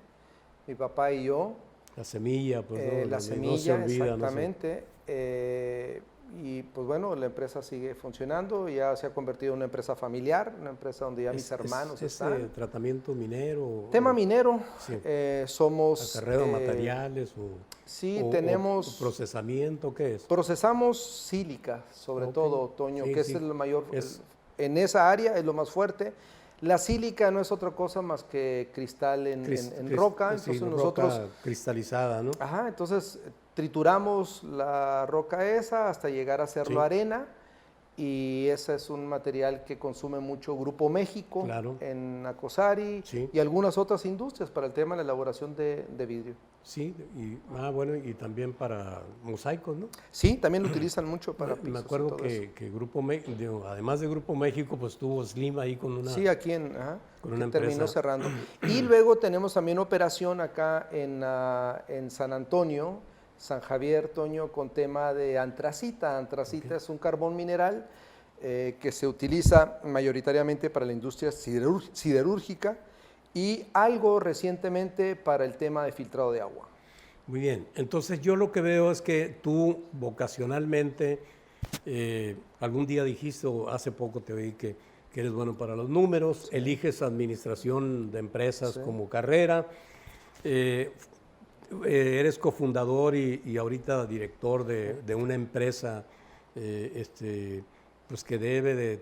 Speaker 1: mi papá y yo.
Speaker 2: La semilla, pues no,
Speaker 1: La
Speaker 2: no se
Speaker 1: semilla,
Speaker 2: olvida,
Speaker 1: exactamente. Y pues bueno, la empresa sigue funcionando, ya se ha convertido en una empresa familiar, una empresa donde ya mis hermanos están.
Speaker 2: Tratamiento minero.
Speaker 1: Tema minero,
Speaker 2: Sí.
Speaker 1: somos...
Speaker 2: Acarreo de materiales
Speaker 1: sí, tenemos...
Speaker 2: o procesamiento, ¿qué es?
Speaker 1: Procesamos sílica, sobre
Speaker 2: Ok.
Speaker 1: todo, Toño,
Speaker 2: Sí,
Speaker 1: que
Speaker 2: sí.
Speaker 1: es el mayor...
Speaker 2: Es-
Speaker 1: en esa área es lo más fuerte. La sílica no es otra cosa más que cristal en roca,
Speaker 2: sí,
Speaker 1: entonces
Speaker 2: roca
Speaker 1: nosotros...
Speaker 2: cristalizada, ¿no?
Speaker 1: Ajá, entonces trituramos la roca esa hasta llegar a hacerlo
Speaker 2: Sí.
Speaker 1: arena, y ese es un material que consume mucho Grupo México
Speaker 2: Claro.
Speaker 1: en Nacosari
Speaker 2: Sí.
Speaker 1: y algunas otras industrias para el tema de la elaboración de vidrio.
Speaker 2: Sí, bueno, y también para mosaicos, ¿no?
Speaker 1: Sí, también lo utilizan mucho para pisos
Speaker 2: Me
Speaker 1: y
Speaker 2: acuerdo
Speaker 1: todo eso.
Speaker 2: que Grupo México, además de Grupo México, pues tuvo Slim ahí con una...
Speaker 1: Sí, aquí ajá,
Speaker 2: con una
Speaker 1: que terminó
Speaker 2: empresa.
Speaker 1: cerrando. Y luego tenemos también operación acá en San Antonio, San Javier, Toño, con tema de antracita. Antracita es un carbón mineral que se utiliza mayoritariamente para la industria siderúrgica y algo recientemente para el tema de filtrado de agua.
Speaker 2: Muy bien, entonces yo lo que veo es que tú vocacionalmente, algún día dijiste, o hace poco te oí que eres bueno para los números, eliges administración de empresas
Speaker 1: Sí.
Speaker 2: como carrera, Eres cofundador y ahorita director de una empresa pues que debe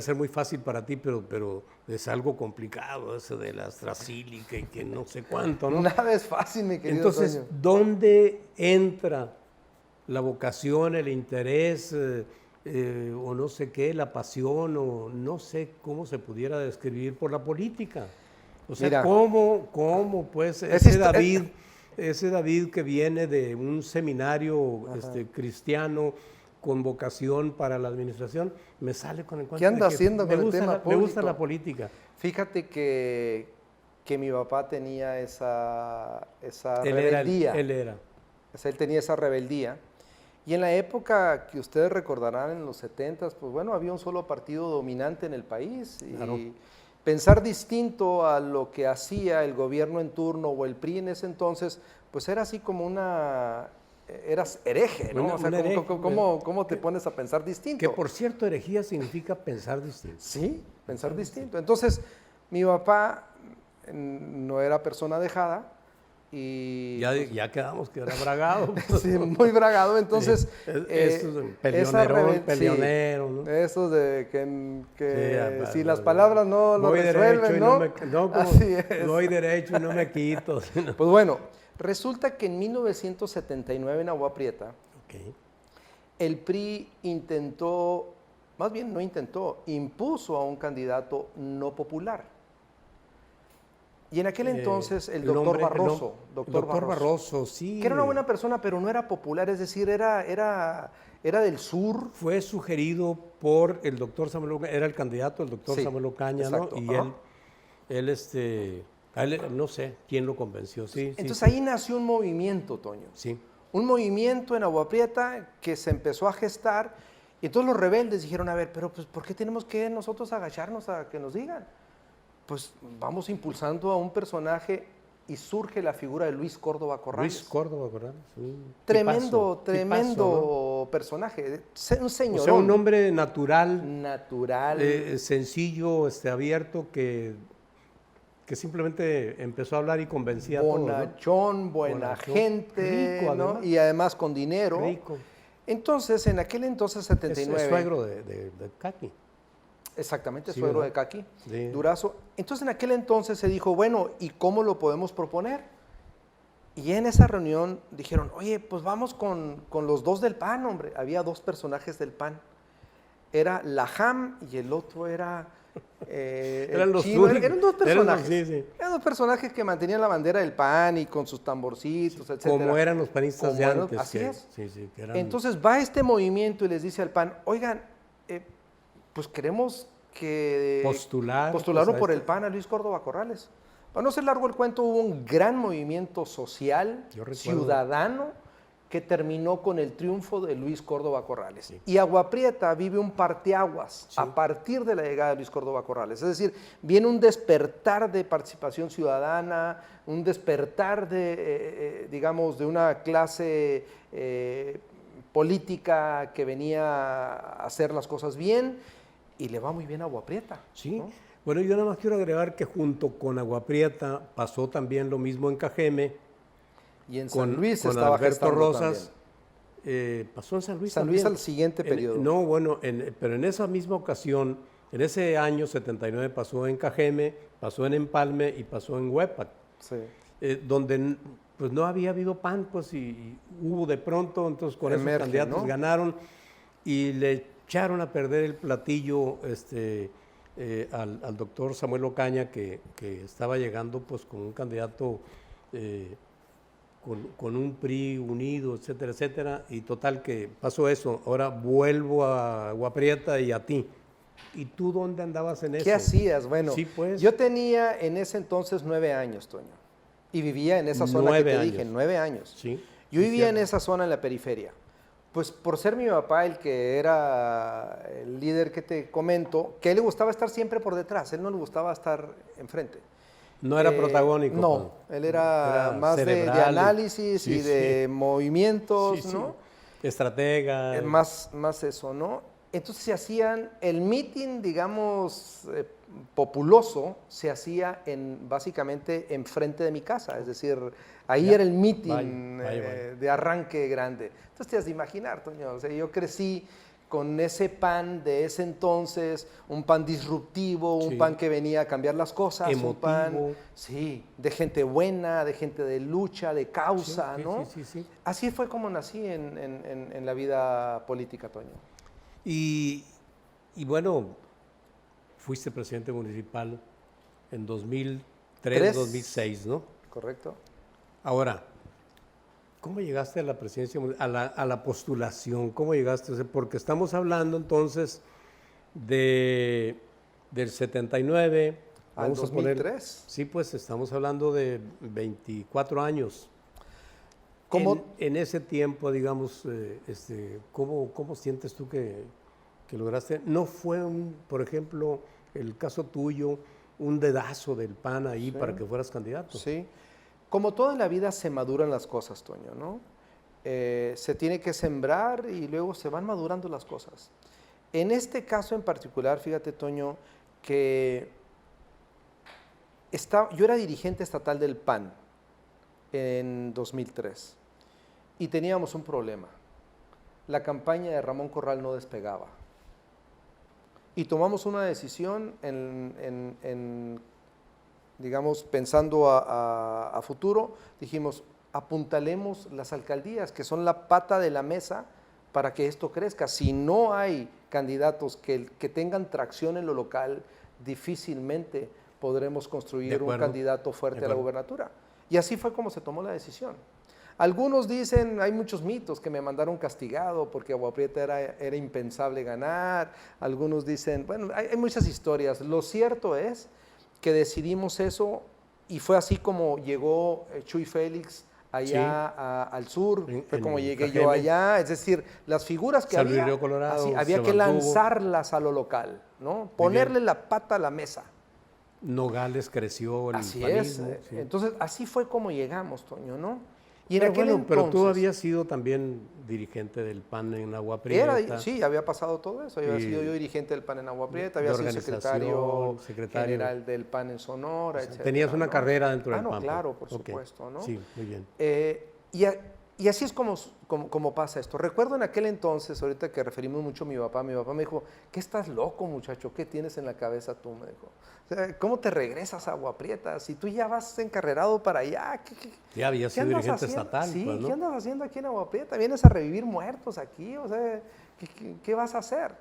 Speaker 2: ser muy fácil para ti, pero es algo complicado eso de la AstraZeneca y que no sé cuánto, ¿no?
Speaker 1: Nada es fácil, mi querido
Speaker 2: Entonces,
Speaker 1: Toño.
Speaker 2: ¿dónde entra la vocación, el interés, o no sé qué, la pasión, o no sé cómo se pudiera describir por la política? O sea,
Speaker 1: Mira,
Speaker 2: ¿cómo pues ese David que viene de un seminario cristiano con vocación para la administración, me sale con el cuento
Speaker 1: ¿Qué anda
Speaker 2: de que
Speaker 1: haciendo con el tema
Speaker 2: me gusta
Speaker 1: público?
Speaker 2: la política.
Speaker 1: Fíjate que mi papá tenía esa
Speaker 2: Él
Speaker 1: rebeldía.
Speaker 2: era.
Speaker 1: O sea, él tenía esa rebeldía. Y en la época que ustedes recordarán, en los 70s, pues bueno, había un solo partido dominante en el país.
Speaker 2: Claro.
Speaker 1: Y pensar distinto a lo que hacía el gobierno en turno o el PRI en ese entonces, pues era así como eras hereje, ¿no? O sea,
Speaker 2: Un hereje.
Speaker 1: ¿cómo te pones a pensar distinto?
Speaker 2: Que por cierto, herejía significa pensar distinto.
Speaker 1: Sí, pensar distinto. Entonces, mi papá no era persona dejada y...
Speaker 2: Ya quedamos que era bragado.
Speaker 1: sí, muy bragado. Entonces,
Speaker 2: Esto es peleonero, ¿no?
Speaker 1: Eso de que
Speaker 2: Sí,
Speaker 1: si las palabras no lo
Speaker 2: voy
Speaker 1: resuelven,
Speaker 2: derecho
Speaker 1: ¿no?
Speaker 2: como
Speaker 1: Así es.
Speaker 2: voy derecho y no me quito.
Speaker 1: Pues bueno, resulta que en 1979 en Agua Prieta,
Speaker 2: Ok.
Speaker 1: el PRI intentó, más bien no intentó, impuso a un candidato no popular. Y en aquel entonces el doctor Barroso,
Speaker 2: doctor Barroso, sí.
Speaker 1: que era una buena persona, pero no era popular, es decir, era del sur.
Speaker 2: Fue sugerido por el doctor Samuel Ocaña, era el candidato del doctor
Speaker 1: Sí,
Speaker 2: Samuel Ocaña,
Speaker 1: exacto,
Speaker 2: ¿no? Y
Speaker 1: ajá.
Speaker 2: a él, no sé quién lo convenció, sí.
Speaker 1: Entonces
Speaker 2: sí,
Speaker 1: ahí nació un movimiento, Toño.
Speaker 2: sí.
Speaker 1: Un movimiento en Agua Prieta que se empezó a gestar. Y entonces los rebeldes dijeron, a ver, pero pues ¿por qué tenemos que nosotros agacharnos a que nos digan? Pues vamos impulsando a un personaje y surge la figura de Luis Córdoba Corrales.
Speaker 2: Luis Córdoba Corrales.
Speaker 1: Tremendo
Speaker 2: Tipazo,
Speaker 1: personaje, un señorón.
Speaker 2: ¿no? O sea, un hombre natural,
Speaker 1: natural.
Speaker 2: sencillo, abierto, que simplemente empezó a hablar y convencía a todos, ¿no?
Speaker 1: Bonachón, buena
Speaker 2: Bonachón,
Speaker 1: gente,
Speaker 2: rico,
Speaker 1: ¿no?
Speaker 2: además.
Speaker 1: Y además con dinero.
Speaker 2: Rico.
Speaker 1: Entonces, en aquel entonces, 79.
Speaker 2: Es suegro de Caqui.
Speaker 1: Exactamente,
Speaker 2: Sí,
Speaker 1: suegro
Speaker 2: ¿verdad?
Speaker 1: de Caqui,
Speaker 2: Sí.
Speaker 1: Durazo. Entonces, en aquel entonces se dijo, bueno, ¿y cómo lo podemos proponer? Y en esa reunión dijeron, oye, pues vamos con los dos del PAN, hombre. Había dos personajes del PAN. Era Laham y el otro era...
Speaker 2: Eran los
Speaker 1: Chino.
Speaker 2: únicos.
Speaker 1: Eran dos personajes.
Speaker 2: Sí.
Speaker 1: Eran dos personajes que mantenían la bandera del PAN y con sus tamborcitos, etc.
Speaker 2: Como eran los panistas
Speaker 1: Como
Speaker 2: de
Speaker 1: eran-
Speaker 2: antes.
Speaker 1: así
Speaker 2: que-
Speaker 1: es.
Speaker 2: Sí, que eran-
Speaker 1: Entonces va este movimiento y les dice al PAN, oigan, pues queremos que postularon
Speaker 2: pues,
Speaker 1: por el PAN a Luis Córdoba Corrales. Para no ser largo el cuento, hubo un gran movimiento social,
Speaker 2: Yo recuerdo.
Speaker 1: ciudadano, que terminó con el triunfo de Luis Córdoba Corrales.
Speaker 2: Sí.
Speaker 1: Y Agua Prieta vive un parteaguas
Speaker 2: Sí.
Speaker 1: a partir de la llegada de Luis Córdoba Corrales. Es decir, viene un despertar de participación ciudadana, un despertar de, digamos, de una clase política que venía a hacer las cosas bien, y le va muy bien a Agua Prieta.
Speaker 2: Sí.
Speaker 1: ¿no?
Speaker 2: Bueno, yo nada más quiero agregar que junto con Agua Prieta pasó también lo mismo en Cajeme.
Speaker 1: Y en
Speaker 2: con,
Speaker 1: San Luis
Speaker 2: con
Speaker 1: estaba
Speaker 2: Alberto
Speaker 1: gestando
Speaker 2: Rosas. Pasó en San Luis
Speaker 1: San Luis
Speaker 2: también.
Speaker 1: al siguiente periodo.
Speaker 2: No, bueno, pero en esa misma ocasión, en ese año 79 pasó en Cajeme, pasó en Empalme y pasó en Huepac,
Speaker 1: Sí.
Speaker 2: donde pues no había habido PAN, pues y hubo de pronto, entonces con esos
Speaker 1: Emerge,
Speaker 2: candidatos
Speaker 1: ¿no?
Speaker 2: ganaron y le echaron a perder el platillo al doctor Samuel Ocaña, que estaba llegando pues con un candidato con un PRI unido, etcétera, etcétera, y total que pasó eso. Ahora vuelvo a Agua Prieta y a ti. ¿Y tú dónde andabas en eso?
Speaker 1: ¿Qué hacías? Bueno,
Speaker 2: Sí, pues.
Speaker 1: yo tenía en ese entonces 9 años, Toño, y vivía en esa zona
Speaker 2: 9
Speaker 1: que te
Speaker 2: años.
Speaker 1: dije, 9 años.
Speaker 2: Sí.
Speaker 1: Yo
Speaker 2: sí,
Speaker 1: vivía en
Speaker 2: cierto.
Speaker 1: esa zona en la periferia. Pues por ser mi papá el que era el líder que te comento, que a él le gustaba estar siempre por detrás, a él no le gustaba estar enfrente.
Speaker 2: No era protagónico.
Speaker 1: No,
Speaker 2: pues.
Speaker 1: él era más de
Speaker 2: cerebral,
Speaker 1: análisis
Speaker 2: sí,
Speaker 1: y de
Speaker 2: sí.
Speaker 1: movimientos,
Speaker 2: Sí, sí.
Speaker 1: ¿no?
Speaker 2: Estratega.
Speaker 1: Más eso, ¿no? Entonces se hacían, el meeting, digamos, populoso, se hacía básicamente enfrente de mi casa, es decir, ahí
Speaker 2: Ya.
Speaker 1: era el meeting
Speaker 2: Vaya.
Speaker 1: de arranque grande. Entonces te has de imaginar, Toño, o sea, yo crecí con ese pan de ese entonces, un pan disruptivo, un
Speaker 2: Sí.
Speaker 1: pan que venía a cambiar las cosas, un pan,
Speaker 2: Emotivo.
Speaker 1: sí, de gente buena, de gente de lucha, de causa,
Speaker 2: Sí, sí,
Speaker 1: ¿no?
Speaker 2: sí.
Speaker 1: Así fue como nací en la vida política, Toño.
Speaker 2: Y bueno, fuiste presidente municipal en 2003, 2006, ¿no?
Speaker 1: ¿Correcto?
Speaker 2: Ahora, ¿cómo llegaste a la presidencia, a la postulación? ¿Cómo llegaste? O sea, porque estamos hablando entonces del 79,
Speaker 1: Al
Speaker 2: vamos a poner,
Speaker 1: 2003.
Speaker 2: sí, pues estamos hablando de 24 años.
Speaker 1: ¿Cómo?
Speaker 2: En ese tiempo, digamos, ¿cómo sientes tú que lograste? ¿No fue, por ejemplo, el caso tuyo, un dedazo del PAN ahí
Speaker 1: Sí.
Speaker 2: para que fueras candidato?
Speaker 1: Sí. Como toda en la vida se maduran las cosas, Toño, ¿no? Se tiene que sembrar y luego se van madurando las cosas. En este caso en particular, fíjate, Toño, que yo era dirigente estatal del PAN en 2003 y teníamos un problema. La campaña de Ramón Corral no despegaba. Y tomamos una decisión digamos, pensando a futuro, dijimos, apuntalemos las alcaldías, que son la pata de la mesa para que esto crezca. Si no hay candidatos que tengan tracción en lo local, difícilmente podremos construir un candidato fuerte a la gubernatura. Y así fue como se tomó la decisión. Algunos dicen, hay muchos mitos, que me mandaron castigado porque Agua Prieta era impensable ganar. Algunos dicen, bueno, hay muchas historias. Lo cierto es que decidimos eso y fue así como llegó Chuy Félix allá
Speaker 2: Sí.
Speaker 1: al sur, fue como llegué
Speaker 2: Cajeme.
Speaker 1: yo allá, es decir, las figuras que
Speaker 2: San
Speaker 1: había,
Speaker 2: Luis Río Colorado,
Speaker 1: así, había
Speaker 2: se
Speaker 1: que
Speaker 2: mantuvo.
Speaker 1: lanzarlas a lo local, ¿no? Ponerle la pata a la mesa.
Speaker 2: Nogales creció, el
Speaker 1: Así es.
Speaker 2: panismo. Sí.
Speaker 1: Entonces, así fue como llegamos, Toño, ¿no? Y en
Speaker 2: Pero
Speaker 1: aquel
Speaker 2: bueno, pero tú
Speaker 1: entonces-
Speaker 2: habías sido también dirigente del PAN en Agua Prieta.
Speaker 1: Sí, había pasado todo eso. Había
Speaker 2: Y
Speaker 1: sido yo dirigente del PAN en Agua Prieta, había
Speaker 2: de
Speaker 1: sido
Speaker 2: organización,
Speaker 1: secretario general del PAN en Sonora,
Speaker 2: O sea,
Speaker 1: etcétera,
Speaker 2: tenías una
Speaker 1: ¿no?
Speaker 2: carrera dentro del
Speaker 1: no,
Speaker 2: PAN.
Speaker 1: claro, por
Speaker 2: Ok.
Speaker 1: supuesto, ¿no?
Speaker 2: Sí, muy bien.
Speaker 1: Y así es como pasa esto. Recuerdo en aquel entonces, ahorita que referimos mucho a mi papá me dijo, ¿qué estás loco, muchacho? ¿Qué tienes en la cabeza tú? Me dijo. O sea, ¿cómo te regresas a Agua Prieta? Si tú ya vas encarrerado para allá,
Speaker 2: Ya había sido
Speaker 1: andas
Speaker 2: dirigente
Speaker 1: haciendo?
Speaker 2: estatal.
Speaker 1: Sí,
Speaker 2: pues, ¿no?
Speaker 1: ¿qué andas haciendo aquí en Agua Prieta? ¿Vienes a revivir muertos aquí? O sea, ¿qué vas a hacer?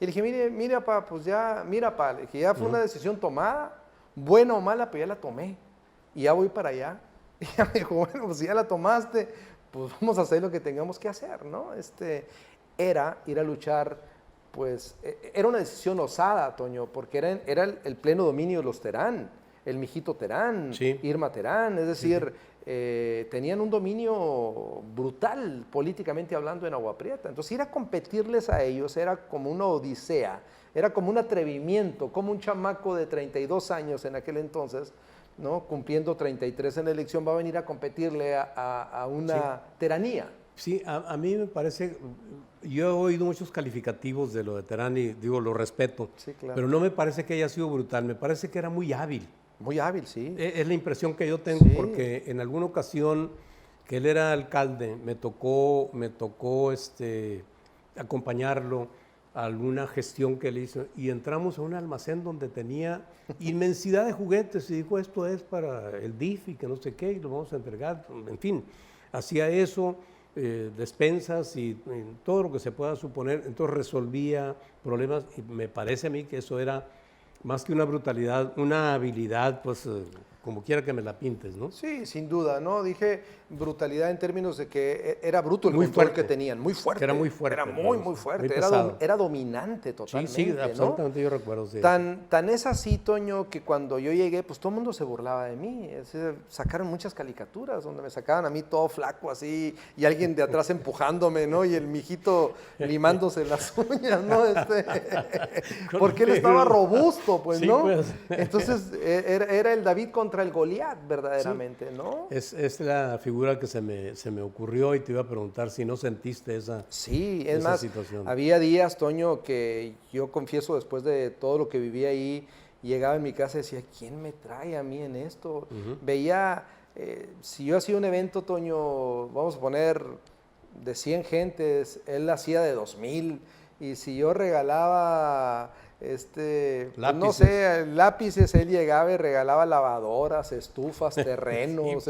Speaker 1: Y le dije, mire, papá, pues ya, mira, papá, le dije, ya fue una decisión tomada, buena o mala, pero ya la tomé. Y ya voy para allá. Y ya me dijo, bueno, pues si ya la tomaste, pues vamos a hacer lo que tengamos que hacer, ¿no? Era ir a luchar, pues, era una decisión osada, Toño, porque era el pleno dominio de los Terán, el mijito Terán,
Speaker 2: Sí.
Speaker 1: Irma Terán, es decir, tenían un dominio brutal políticamente hablando en Agua Prieta. Entonces ir a competirles a ellos era como una odisea, era como un atrevimiento, como un chamaco de 32 años en aquel entonces, ¿no? Cumpliendo 33 en la elección, va a venir a competirle a una teranía.
Speaker 2: Sí, a mí me parece, yo he oído muchos calificativos de lo de Terán y digo, lo respeto,
Speaker 1: Sí, claro.
Speaker 2: pero no me parece que haya sido brutal, me parece que era muy hábil.
Speaker 1: Muy hábil, sí.
Speaker 2: Es la impresión que yo tengo,
Speaker 1: Sí.
Speaker 2: porque en alguna ocasión que él era alcalde, me tocó acompañarlo a alguna gestión que él hizo y entramos a un almacén donde tenía inmensidad de juguetes y dijo, esto es para el DIF y que no sé qué, y lo vamos a entregar, en fin, hacía eso, despensas y todo lo que se pueda suponer, entonces resolvía problemas y me parece a mí que eso era más que una brutalidad, una habilidad, pues como quiera que me la pintes, ¿no?
Speaker 1: Sí, sin duda, ¿no? Dije brutalidad en términos de que era bruto el
Speaker 2: Muy
Speaker 1: control
Speaker 2: fuerte.
Speaker 1: que tenían, muy fuerte.
Speaker 2: Que era muy fuerte,
Speaker 1: Era
Speaker 2: ¿no?
Speaker 1: muy fuerte,
Speaker 2: Muy
Speaker 1: era,
Speaker 2: pesado.
Speaker 1: era dominante totalmente,
Speaker 2: Sí,
Speaker 1: ¿no?
Speaker 2: absolutamente yo recuerdo. Sí.
Speaker 1: Tan es así, Toño, que cuando yo llegué, pues todo el mundo se burlaba de mí. Sacaron muchas caricaturas donde me sacaban a mí todo flaco así y alguien de atrás empujándome, ¿no? Y el mijito limándose las uñas, ¿no? Porque él estaba robusto, pues,
Speaker 2: Sí,
Speaker 1: ¿no?
Speaker 2: pues.
Speaker 1: Entonces era el David contra contra el Goliat, verdaderamente, ¿no?
Speaker 2: Es la figura que se me ocurrió y te iba a preguntar si no sentiste
Speaker 1: Sí, es
Speaker 2: esa
Speaker 1: más,
Speaker 2: situación.
Speaker 1: había días, Toño, que yo confieso, después de todo lo que viví ahí, llegaba en mi casa y decía, ¿quién me trae a mí en esto? Veía, si yo hacía un evento, Toño, vamos a poner de 100 gentes, él hacía de 2,000, y si yo regalaba, pues no sé, lápices, él llegaba y regalaba lavadoras, estufas, terrenos,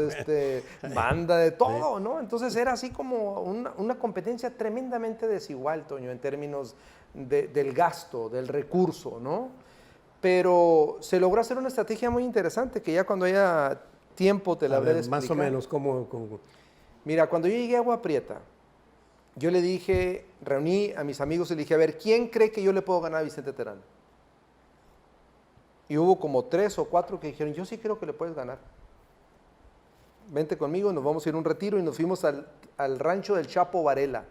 Speaker 1: banda, de todo, ¿no? Entonces era así como una competencia tremendamente desigual, Toño, en términos del gasto, del recurso, ¿no? Pero se logró hacer una estrategia muy interesante que ya cuando haya tiempo te la habré de explicar.
Speaker 2: Más o menos, ¿cómo?
Speaker 1: Mira, cuando yo llegué a Agua Prieta, yo le dije, reuní a mis amigos y le dije, a ver, ¿quién cree que yo le puedo ganar a Vicente Terán? Y hubo como 3 o 4 que dijeron, yo sí creo que le puedes ganar. Vente conmigo, nos vamos a ir a un retiro y nos fuimos al rancho del Chapo Varela.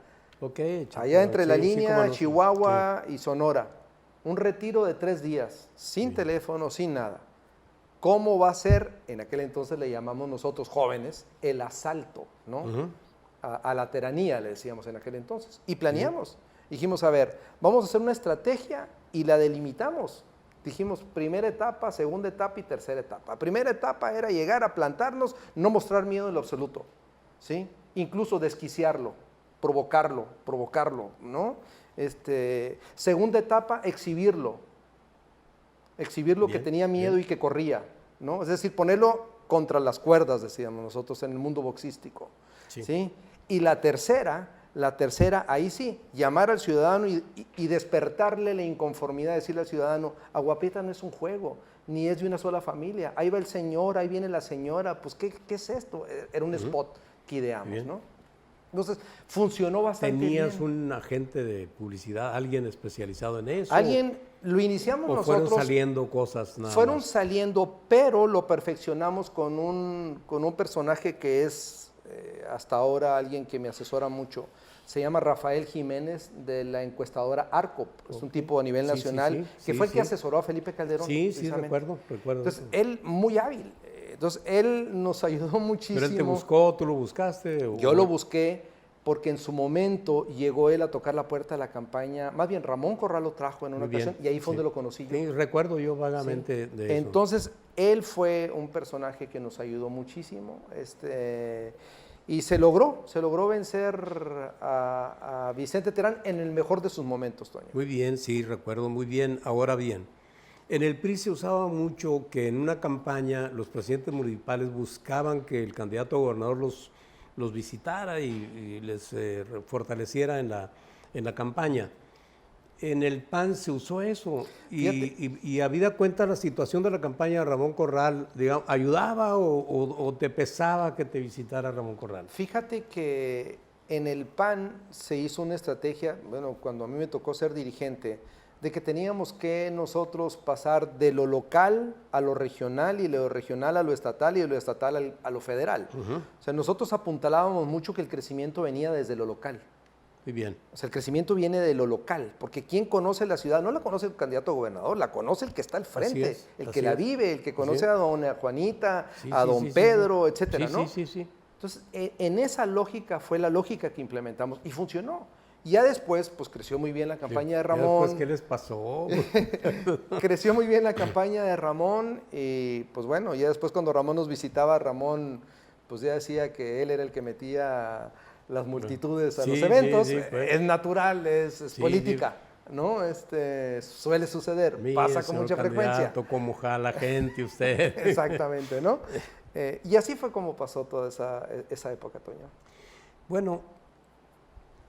Speaker 1: Allá entre la línea Chihuahua y Sonora. Un retiro de 3 días, sin teléfono, sin nada. ¿Cómo va a ser? En aquel entonces le llamamos nosotros jóvenes el asalto, ¿no? A la tiranía, le decíamos en aquel entonces. Y planeamos. Dijimos, a ver, vamos a hacer una estrategia y la delimitamos. Dijimos, primera etapa, segunda etapa y tercera etapa. Primera etapa era llegar a plantarnos, no mostrar miedo en lo absoluto, ¿sí? Incluso desquiciarlo, provocarlo, ¿no? Segunda etapa, exhibirlo que tenía miedo y que corría, ¿no? Es decir, ponerlo contra las cuerdas, decíamos nosotros, en el mundo boxístico, ¿sí? Y la tercera, ahí sí, llamar al ciudadano y despertarle la inconformidad, decirle al ciudadano, Agua Prieta no es un juego, ni es de una sola familia, ahí va el señor, ahí viene la señora, pues ¿qué es esto? Era un spot que ideamos, ¿no? Entonces, funcionó bastante bien.
Speaker 2: ¿Tenías un agente de publicidad, alguien especializado en eso?
Speaker 1: Lo iniciamos
Speaker 2: ¿O
Speaker 1: nosotros.
Speaker 2: fueron saliendo cosas nada
Speaker 1: Fueron
Speaker 2: más?
Speaker 1: saliendo, pero lo perfeccionamos con un personaje que es hasta ahora alguien que me asesora mucho. Se llama Rafael Jiménez, de la encuestadora ARCOP. Es un tipo a nivel nacional, que fue el que asesoró a Felipe Calderón.
Speaker 2: Sí, recuerdo.
Speaker 1: Entonces, él muy hábil. Entonces, él nos ayudó muchísimo.
Speaker 2: ¿Pero él te buscó, tú lo buscaste?
Speaker 1: Yo lo busqué porque en su momento llegó él a tocar la puerta de la campaña, más bien Ramón Corral lo trajo en una ocasión y ahí fue donde lo conocí yo.
Speaker 2: Sí, recuerdo yo vagamente de eso.
Speaker 1: Entonces, él fue un personaje que nos ayudó muchísimo y se logró vencer a Vicente Terán en el mejor de sus momentos, Toño.
Speaker 2: Muy bien, sí, recuerdo muy bien. Ahora bien, en el PRI se usaba mucho que en una campaña los presidentes municipales buscaban que el candidato a gobernador los visitara y les fortaleciera en la campaña. En el PAN se usó eso y habida cuenta la situación de la campaña de Ramón Corral, digamos, ¿ayudaba o te pesaba que te visitara Ramón Corral?
Speaker 1: Fíjate que en el PAN se hizo una estrategia, bueno, cuando a mí me tocó ser dirigente, de que teníamos que nosotros pasar de lo local a lo regional y de lo regional a lo estatal y de lo estatal a lo federal. O sea, nosotros apuntalábamos mucho que el crecimiento venía desde lo local.
Speaker 2: Muy bien.
Speaker 1: O sea, el crecimiento viene de lo local, porque ¿quién conoce la ciudad? No la conoce el candidato a gobernador, la conoce el que está al frente, el que la vive, el que conoce a doña Juanita, a don Pedro, etcétera, ¿no?
Speaker 2: Sí.
Speaker 1: Entonces, en esa lógica fue la lógica que implementamos y funcionó. Y ya después, pues creció muy bien la campaña de Ramón.
Speaker 2: Después, ¿qué les pasó?
Speaker 1: Creció muy bien la campaña de Ramón y pues bueno, ya después cuando Ramón nos visitaba, Ramón pues ya decía que él era el que metía las multitudes a los eventos. Es natural, es política, ¿no? Suele suceder, pasa con mucha frecuencia.
Speaker 2: Cómo jala la gente usted.
Speaker 1: Exactamente, ¿no? Y así fue como pasó toda esa época, Toño.
Speaker 2: Bueno,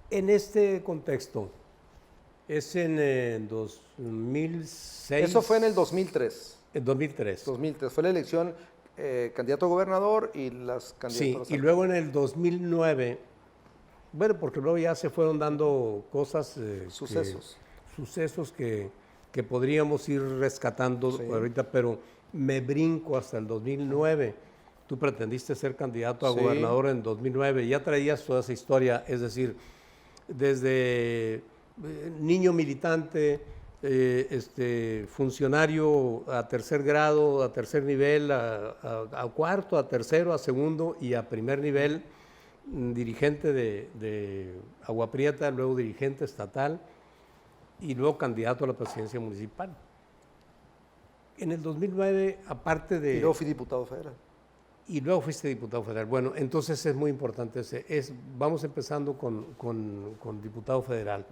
Speaker 2: en este contexto, es en 2006.
Speaker 1: Eso fue en el 2003.
Speaker 2: En 2003.
Speaker 1: 2003, fue la elección candidato a gobernador y las candidaturas.
Speaker 2: Sí, y luego en el 2009, bueno, porque luego ya se fueron dando cosas. Sucesos que podríamos ir rescatando ahorita, pero me brinco hasta el 2009. Tú pretendiste ser candidato a gobernador en 2009, ya traías toda esa historia, es decir, desde niño militante funcionario a tercer grado, a tercer nivel, a cuarto, a tercero, a segundo y a primer nivel, dirigente de Agua Prieta, luego dirigente estatal y luego candidato a la presidencia municipal. En el 2009, aparte de...
Speaker 1: Y luego fui diputado federal.
Speaker 2: Y luego fuiste diputado federal. Bueno, entonces es muy importante. Vamos empezando con diputado federal,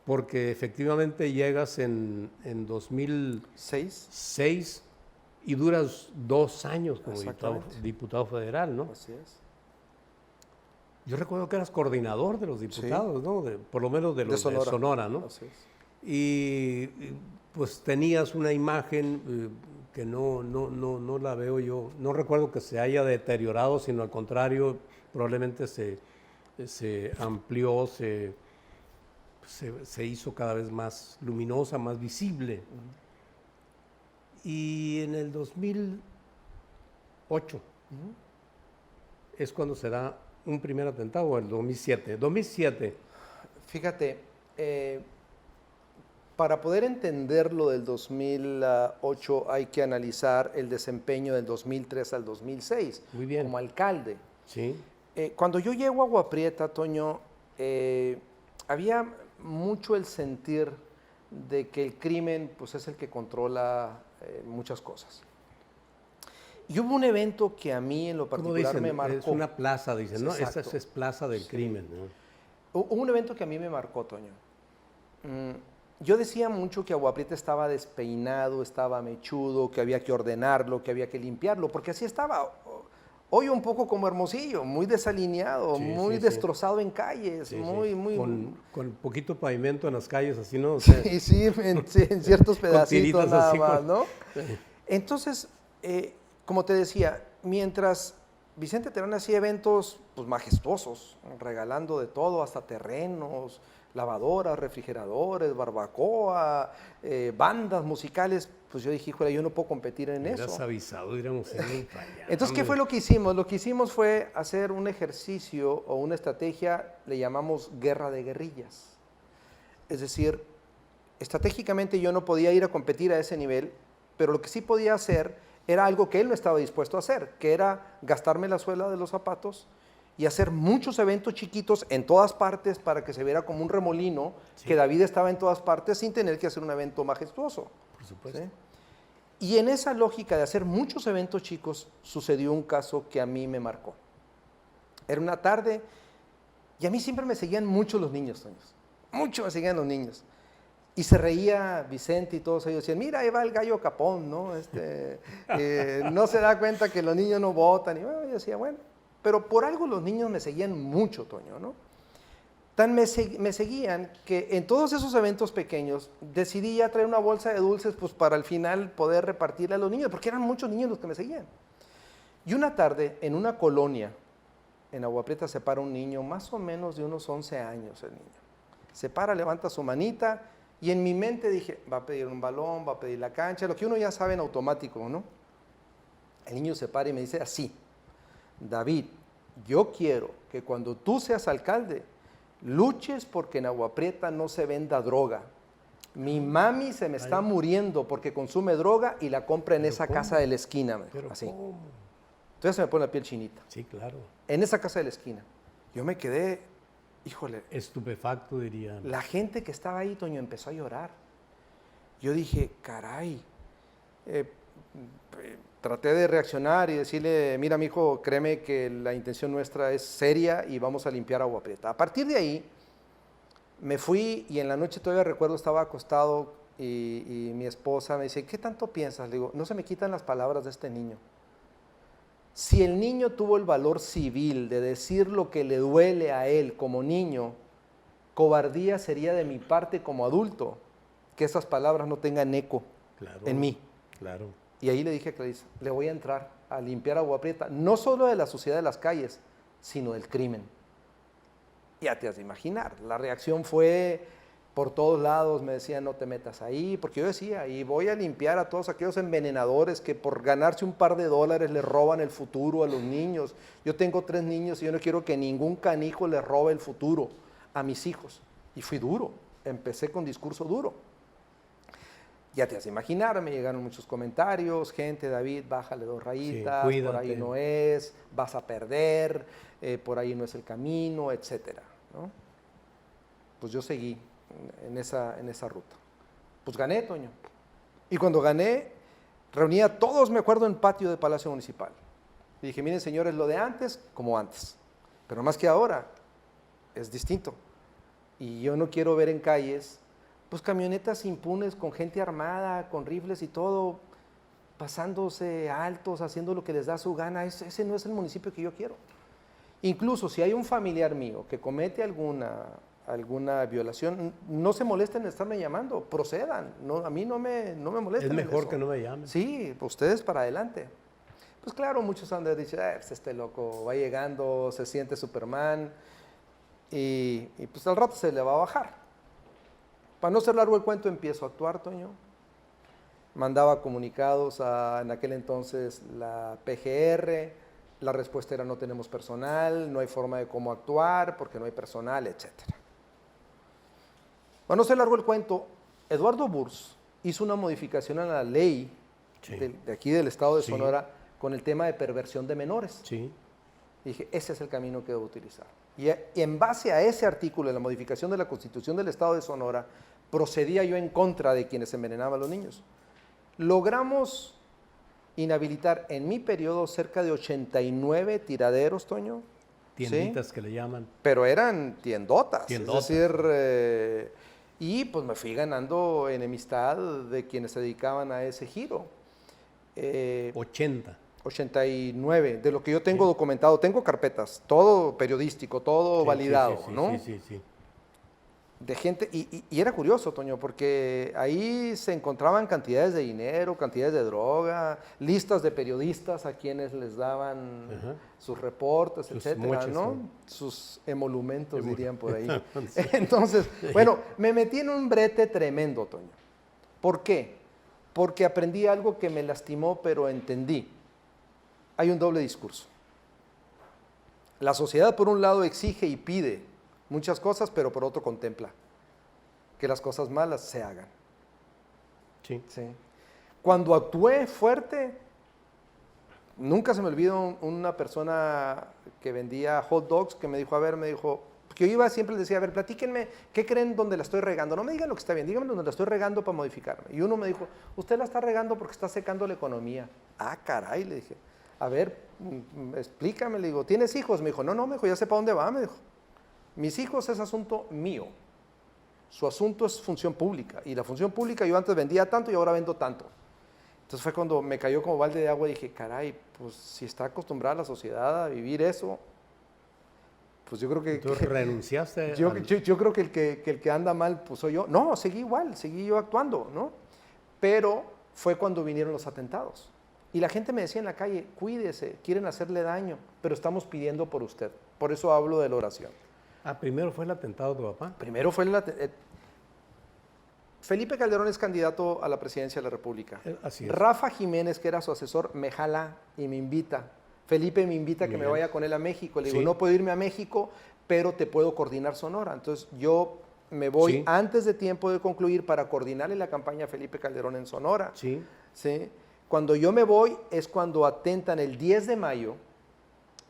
Speaker 2: porque efectivamente llegas en 2006 y duras 2 años como diputado federal, ¿no?
Speaker 1: Así es.
Speaker 2: Yo recuerdo que eras coordinador de los diputados, ¿no? Por lo menos de los de Sonora, ¿no?
Speaker 1: Así es.
Speaker 2: Y pues tenías una imagen que no la veo yo, no recuerdo que se haya deteriorado, sino al contrario, probablemente se amplió, se hizo cada vez más luminosa, más visible. Y en el 2008 es cuando se da un primer atentado, o el 2007. 2007.
Speaker 1: Fíjate, para poder entender lo del 2008 hay que analizar el desempeño del 2003 al 2006
Speaker 2: Muy bien.
Speaker 1: como alcalde.
Speaker 2: Sí.
Speaker 1: Cuando yo llego a Agua Prieta, Toño, había mucho el sentir de que el crimen pues, es el que controla muchas cosas. Y hubo un evento que a mí en lo particular
Speaker 2: dicen,
Speaker 1: me marcó.
Speaker 2: Es una plaza, dicen, ¿no?
Speaker 1: Exacto.
Speaker 2: Esta es plaza del crimen, ¿no?
Speaker 1: Hubo un evento que a mí me marcó, Toño. Yo decía mucho que Agua Prieta estaba despeinado, estaba mechudo, que había que ordenarlo, que había que limpiarlo, porque así estaba. Hoy un poco como Hermosillo, muy desalineado, muy destrozado en calles, muy...
Speaker 2: Con poquito pavimento en las calles, así, ¿no? O
Speaker 1: sea, sí, en ciertos pedacitos nada
Speaker 2: así,
Speaker 1: más, ¿no? Entonces, como te decía, mientras Vicente Terán hacía eventos pues, majestuosos, regalando de todo, hasta terrenos, lavadoras, refrigeradores, barbacoa, bandas musicales, pues yo dije, híjole, yo no puedo competir en eso.
Speaker 2: Hubieras avisado, íbamos a ir para allá.
Speaker 1: Entonces, ¿qué fue lo que hicimos? Lo que hicimos fue hacer un ejercicio o una estrategia, le llamamos guerra de guerrillas. Es decir, estratégicamente yo no podía ir a competir a ese nivel, pero lo que sí podía hacer era algo que él no estaba dispuesto a hacer, que era gastarme la suela de los zapatos y hacer muchos eventos chiquitos en todas partes para que se viera como un remolino, que David estaba en todas partes sin tener que hacer un evento majestuoso.
Speaker 2: Por supuesto.
Speaker 1: ¿Sí? Y en esa lógica de hacer muchos eventos chicos, sucedió un caso que a mí me marcó. Era una tarde y a mí siempre me seguían mucho los niños, Toño. Mucho me seguían los niños. Y se reía Vicente y todos ellos decían, mira, ahí va el gallo Capón, ¿no? No se da cuenta que los niños no votan. Y bueno, yo decía, bueno, pero por algo los niños me seguían mucho, Toño, ¿no? Tan me seguían que en todos esos eventos pequeños decidí ya traer una bolsa de dulces pues para al final poder repartirle a los niños, porque eran muchos niños los que me seguían. Y una tarde, en una colonia, en Agua Prieta se para un niño, más o menos de unos 11 años el niño. Se para, levanta su manita y en mi mente dije, va a pedir un balón, va a pedir la cancha, lo que uno ya sabe en automático, ¿no? El niño se para y me dice así, David, yo quiero que cuando tú seas alcalde, luches porque en Agua Prieta no se venda droga. Mi mami se me está muriendo porque consume droga y la compra en esa casa de la esquina. Así. Entonces se me pone la piel chinita.
Speaker 2: Sí, claro.
Speaker 1: En esa casa de la esquina. Yo me quedé, híjole.
Speaker 2: Estupefacto, diría.
Speaker 1: La gente que estaba ahí, Toño, empezó a llorar. Yo dije, caray. Traté de reaccionar y decirle, mira, mijo, créeme que la intención nuestra es seria y vamos a limpiar Agua Prieta. A partir de ahí, me fui y en la noche todavía recuerdo, estaba acostado y mi esposa me dice, ¿qué tanto piensas? Le digo, no se me quitan las palabras de este niño. Si el niño tuvo el valor civil de decir lo que le duele a él como niño, cobardía sería de mi parte como adulto que esas palabras no tengan eco en mí.
Speaker 2: Claro.
Speaker 1: Y ahí le dije a Clarisa, le voy a entrar a limpiar Agua Prieta, no solo de la suciedad de las calles, sino del crimen. Ya te has de imaginar, la reacción fue por todos lados, me decían no te metas ahí, porque yo decía, y voy a limpiar a todos aquellos envenenadores que por ganarse un par de dólares le roban el futuro a los niños. Yo tengo 3 niños y yo no quiero que ningún canijo le robe el futuro a mis hijos. Y fui duro, empecé con discurso duro. Ya te has de imaginar, me llegaron muchos comentarios, gente, David, bájale 2 rayitas,
Speaker 2: Sí,
Speaker 1: por ahí
Speaker 2: cuídate.
Speaker 1: no es, vas a perder, por ahí no es el camino, etcétera, ¿no? Pues yo seguí en esa ruta. Pues gané, Toño. Y cuando gané, reuní a todos, me acuerdo, en patio de Palacio Municipal. Y dije, miren señores, lo de antes, como antes. Pero más que ahora, es distinto. Y yo no quiero ver en calles, pues camionetas impunes con gente armada, con rifles y todo, pasándose altos, haciendo lo que les da su gana. Ese no es el municipio que yo quiero. Incluso si hay un familiar mío que comete alguna violación, no se molesten en estarme llamando, procedan. No, a mí no me molesten.
Speaker 2: Es
Speaker 1: en
Speaker 2: mejor
Speaker 1: eso.
Speaker 2: que no me llamen.
Speaker 1: Sí, ustedes para adelante. Pues claro, muchos han de dicho, pues este loco va llegando, se siente Superman y pues al rato se le va a bajar. Para no ser largo el cuento, empiezo a actuar, Toño. Mandaba comunicados en aquel entonces la PGR, la respuesta era no tenemos personal, no hay forma de cómo actuar porque no hay personal, etc. Para no ser largo el cuento, Eduardo Burs hizo una modificación a la ley
Speaker 2: Sí.
Speaker 1: de aquí del estado de
Speaker 2: Sí.
Speaker 1: Sonora con el tema de perversión de menores.
Speaker 2: Sí.
Speaker 1: Y dije, ese es el camino que debo utilizar. Y en base a ese artículo de la modificación de la Constitución del Estado de Sonora, procedía yo en contra de quienes envenenaban a los niños. Logramos inhabilitar en mi periodo cerca de 89 tiraderos, Toño.
Speaker 2: Tienditas
Speaker 1: ¿sí?
Speaker 2: que le llaman.
Speaker 1: Pero eran tiendotas.
Speaker 2: Tiendotas.
Speaker 1: Es decir, y pues me fui ganando enemistad de quienes se dedicaban a ese giro.
Speaker 2: 80.
Speaker 1: 89, de lo que yo tengo documentado, tengo carpetas, todo periodístico, todo
Speaker 2: Sí,
Speaker 1: validado,
Speaker 2: sí,
Speaker 1: ¿no?
Speaker 2: Sí.
Speaker 1: De gente, y era curioso, Toño, porque ahí se encontraban cantidades de dinero, cantidades de droga, listas de periodistas a quienes les daban
Speaker 2: Ajá.
Speaker 1: sus reportes,
Speaker 2: Sus
Speaker 1: etcétera,
Speaker 2: moches,
Speaker 1: ¿no?
Speaker 2: sí.
Speaker 1: Sus emolumentos, dirían por ahí.
Speaker 2: Sí.
Speaker 1: Entonces, bueno, me metí en un brete tremendo, Toño. ¿Por qué? Porque aprendí algo que me lastimó, pero entendí. Hay un doble discurso. La sociedad, por un lado, exige y pide muchas cosas, pero por otro contempla que las cosas malas se hagan.
Speaker 2: Sí.
Speaker 1: ¿Sí? Cuando actué fuerte, nunca se me olvidó una persona que vendía hot dogs que me dijo, que yo iba siempre, les decía, a ver, platíquenme, ¿qué creen donde la estoy regando? No me digan lo que está bien, díganme donde la estoy regando para modificarme. Y uno me dijo, usted la está regando porque está secando la economía. Ah, caray, le dije, a ver, explícame, le digo, ¿tienes hijos? Me dijo, no, me dijo, ya sé para dónde va, me dijo. Mis hijos es asunto mío, su asunto es función pública, y la función pública yo antes vendía tanto y ahora vendo tanto. Entonces fue cuando me cayó como balde de agua y dije, caray, pues si está acostumbrada la sociedad a vivir eso, pues yo creo que...
Speaker 2: Entonces renunciaste.
Speaker 1: Yo creo que el que anda mal, pues soy yo. No, seguí igual, seguí yo actuando, ¿no? Pero fue cuando vinieron los atentados. Y la gente me decía en la calle, cuídese, quieren hacerle daño, pero estamos pidiendo por usted. Por eso hablo de la oración.
Speaker 2: Primero fue el atentado de tu papá.
Speaker 1: Primero fue Felipe Calderón es candidato a la presidencia de la República.
Speaker 2: Así es.
Speaker 1: Rafa Jiménez, que era su asesor, me jala y me invita. Felipe me invita a que me vaya con él a México. Le digo,
Speaker 2: Sí.
Speaker 1: no puedo irme a México, pero te puedo coordinar Sonora. Entonces yo me voy
Speaker 2: Sí.
Speaker 1: antes de tiempo de concluir para coordinarle la campaña a Felipe Calderón en Sonora.
Speaker 2: Sí.
Speaker 1: ¿Sí? Cuando yo me voy es cuando atentan el 10 de mayo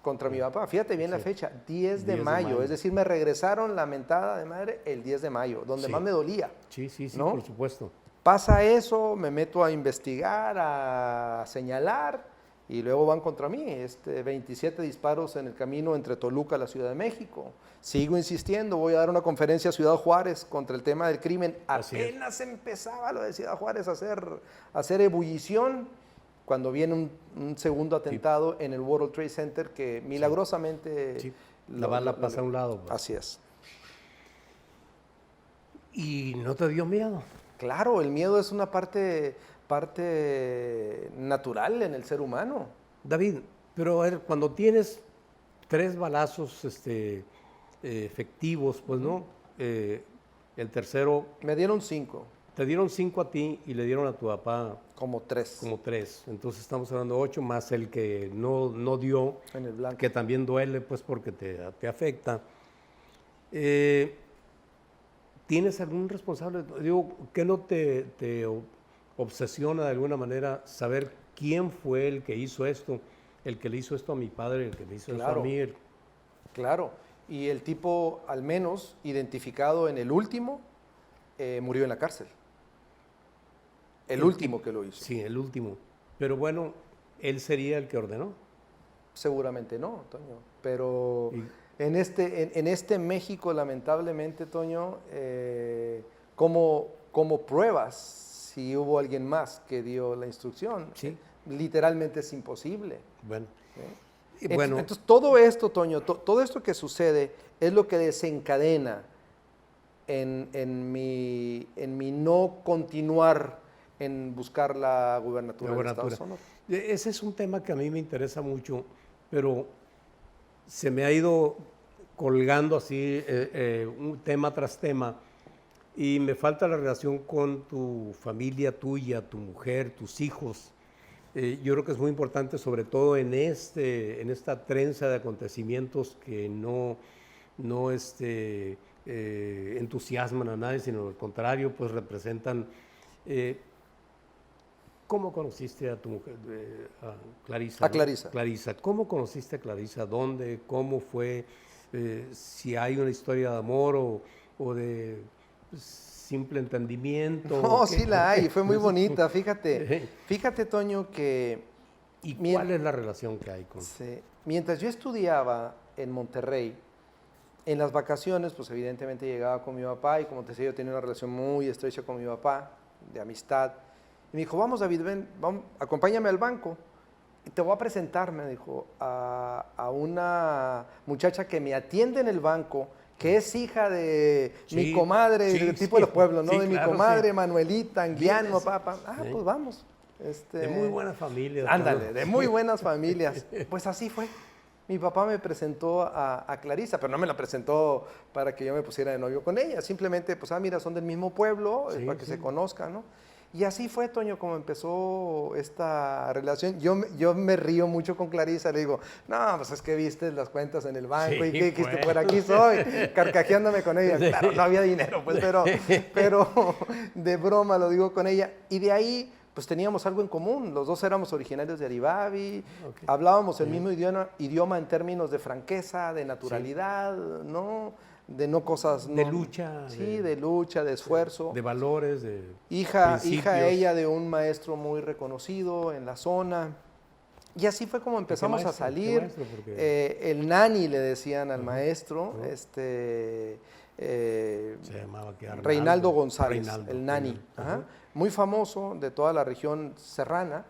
Speaker 1: contra mi papá. Fíjate bien la fecha, 10 de mayo. Es decir, me regresaron la mentada de madre el 10 de mayo, donde
Speaker 2: Sí.
Speaker 1: más me dolía.
Speaker 2: Sí,
Speaker 1: ¿no?
Speaker 2: por supuesto.
Speaker 1: Pasa eso, me meto a investigar, a señalar, y luego van contra mí. 27 disparos en el camino entre Toluca y la Ciudad de México. Sigo insistiendo, voy a dar una conferencia a Ciudad Juárez contra el tema del crimen.
Speaker 2: Así es.
Speaker 1: Apenas empezaba lo de Ciudad Juárez a hacer ebullición, cuando viene un segundo atentado en el World Trade Center que milagrosamente...
Speaker 2: Sí. La bala pasa a un lado. Pues.
Speaker 1: Así es.
Speaker 2: ¿Y no te dio miedo?
Speaker 1: Claro, el miedo es una parte natural en el ser humano.
Speaker 2: David, pero a ver, cuando tienes 3 balazos efectivos, pues no, el tercero,
Speaker 1: Me dieron 5,
Speaker 2: te dieron 5 a ti y le dieron a tu papá
Speaker 1: como 3
Speaker 2: como 3. Entonces estamos hablando de 8 más el que no dio,
Speaker 1: en el blanco.
Speaker 2: que también duele pues porque te afecta. ¿Tienes algún responsable? Digo, ¿qué no te obsesiona de alguna manera saber quién fue el que hizo esto, el que le hizo esto a mi padre, el que le hizo esto a mí.
Speaker 1: Claro, y el tipo, al menos identificado en el último, murió en la cárcel. El último que lo hizo.
Speaker 2: Sí, el último. Pero bueno, él sería el que ordenó.
Speaker 1: Seguramente no, Toño. Pero en este México, lamentablemente, Toño, ¿cómo pruebas si hubo alguien más que dio la instrucción?
Speaker 2: Sí.
Speaker 1: Literalmente es imposible.
Speaker 2: Bueno.
Speaker 1: Entonces, todo esto, Toño, todo esto que sucede es lo que desencadena en mi no continuar en buscar la gubernatura del Estado de Sonora.
Speaker 2: Ese es un tema que a mí me interesa mucho, pero se me ha ido colgando así un tema tras tema y me falta la relación con tu familia tuya, tu mujer, tus hijos. Yo creo que es muy importante, sobre todo en esta trenza de acontecimientos que no entusiasman a nadie, sino al contrario, pues representan. ¿Cómo conociste a tu mujer, a Clarisa?
Speaker 1: A Clarisa.
Speaker 2: Clarisa. ¿Cómo conociste a Clarisa? ¿Dónde? ¿Cómo fue? Si hay una historia de amor o de simple entendimiento.
Speaker 1: No, sí la hay, fue muy bonita, fíjate. Fíjate, Toño, que...
Speaker 2: ¿Y cuál es la relación que hay con...?
Speaker 1: Sí, mientras yo estudiaba en Monterrey, en las vacaciones, pues evidentemente llegaba con mi papá y como te decía, yo tenía una relación muy estrecha con mi papá, de amistad. Y me dijo, vamos David, ven, acompáñame al banco. Y te voy a presentar, me dijo, a una muchacha que me atiende en el banco, que es hija de mi comadre, del tipo de los pueblos, ¿no? De mi comadre, Manuelita, Anguiano, papá. Pues vamos.
Speaker 2: De muy buenas familias.
Speaker 1: Ándale, de muy buenas familias. Pues así fue. Mi papá me presentó a Clarisa, pero no me la presentó para que yo me pusiera de novio con ella. Simplemente, pues, mira, son del mismo pueblo, para que se conozcan, ¿no? Y así fue, Toño, como empezó esta relación. Yo me río mucho con Clarisa, le digo, no, pues es que viste las cuentas en el banco y que dijiste, por aquí soy, carcajeándome con ella. Sí. Claro, no había dinero, pues, pero de broma lo digo con ella. Y de ahí, pues teníamos algo en común. Los dos éramos originarios de Aribavi, hablábamos el mismo idioma en términos de franqueza, de naturalidad, ¿no? De no cosas...
Speaker 2: De lucha.
Speaker 1: Sí, de lucha, de esfuerzo.
Speaker 2: De valores, de
Speaker 1: hija ella de un maestro muy reconocido en la zona. Y así fue como empezamos a salir. El nani le decían al maestro,
Speaker 2: se llamaba
Speaker 1: Reinaldo González, el nani. Muy famoso de toda la región serrana.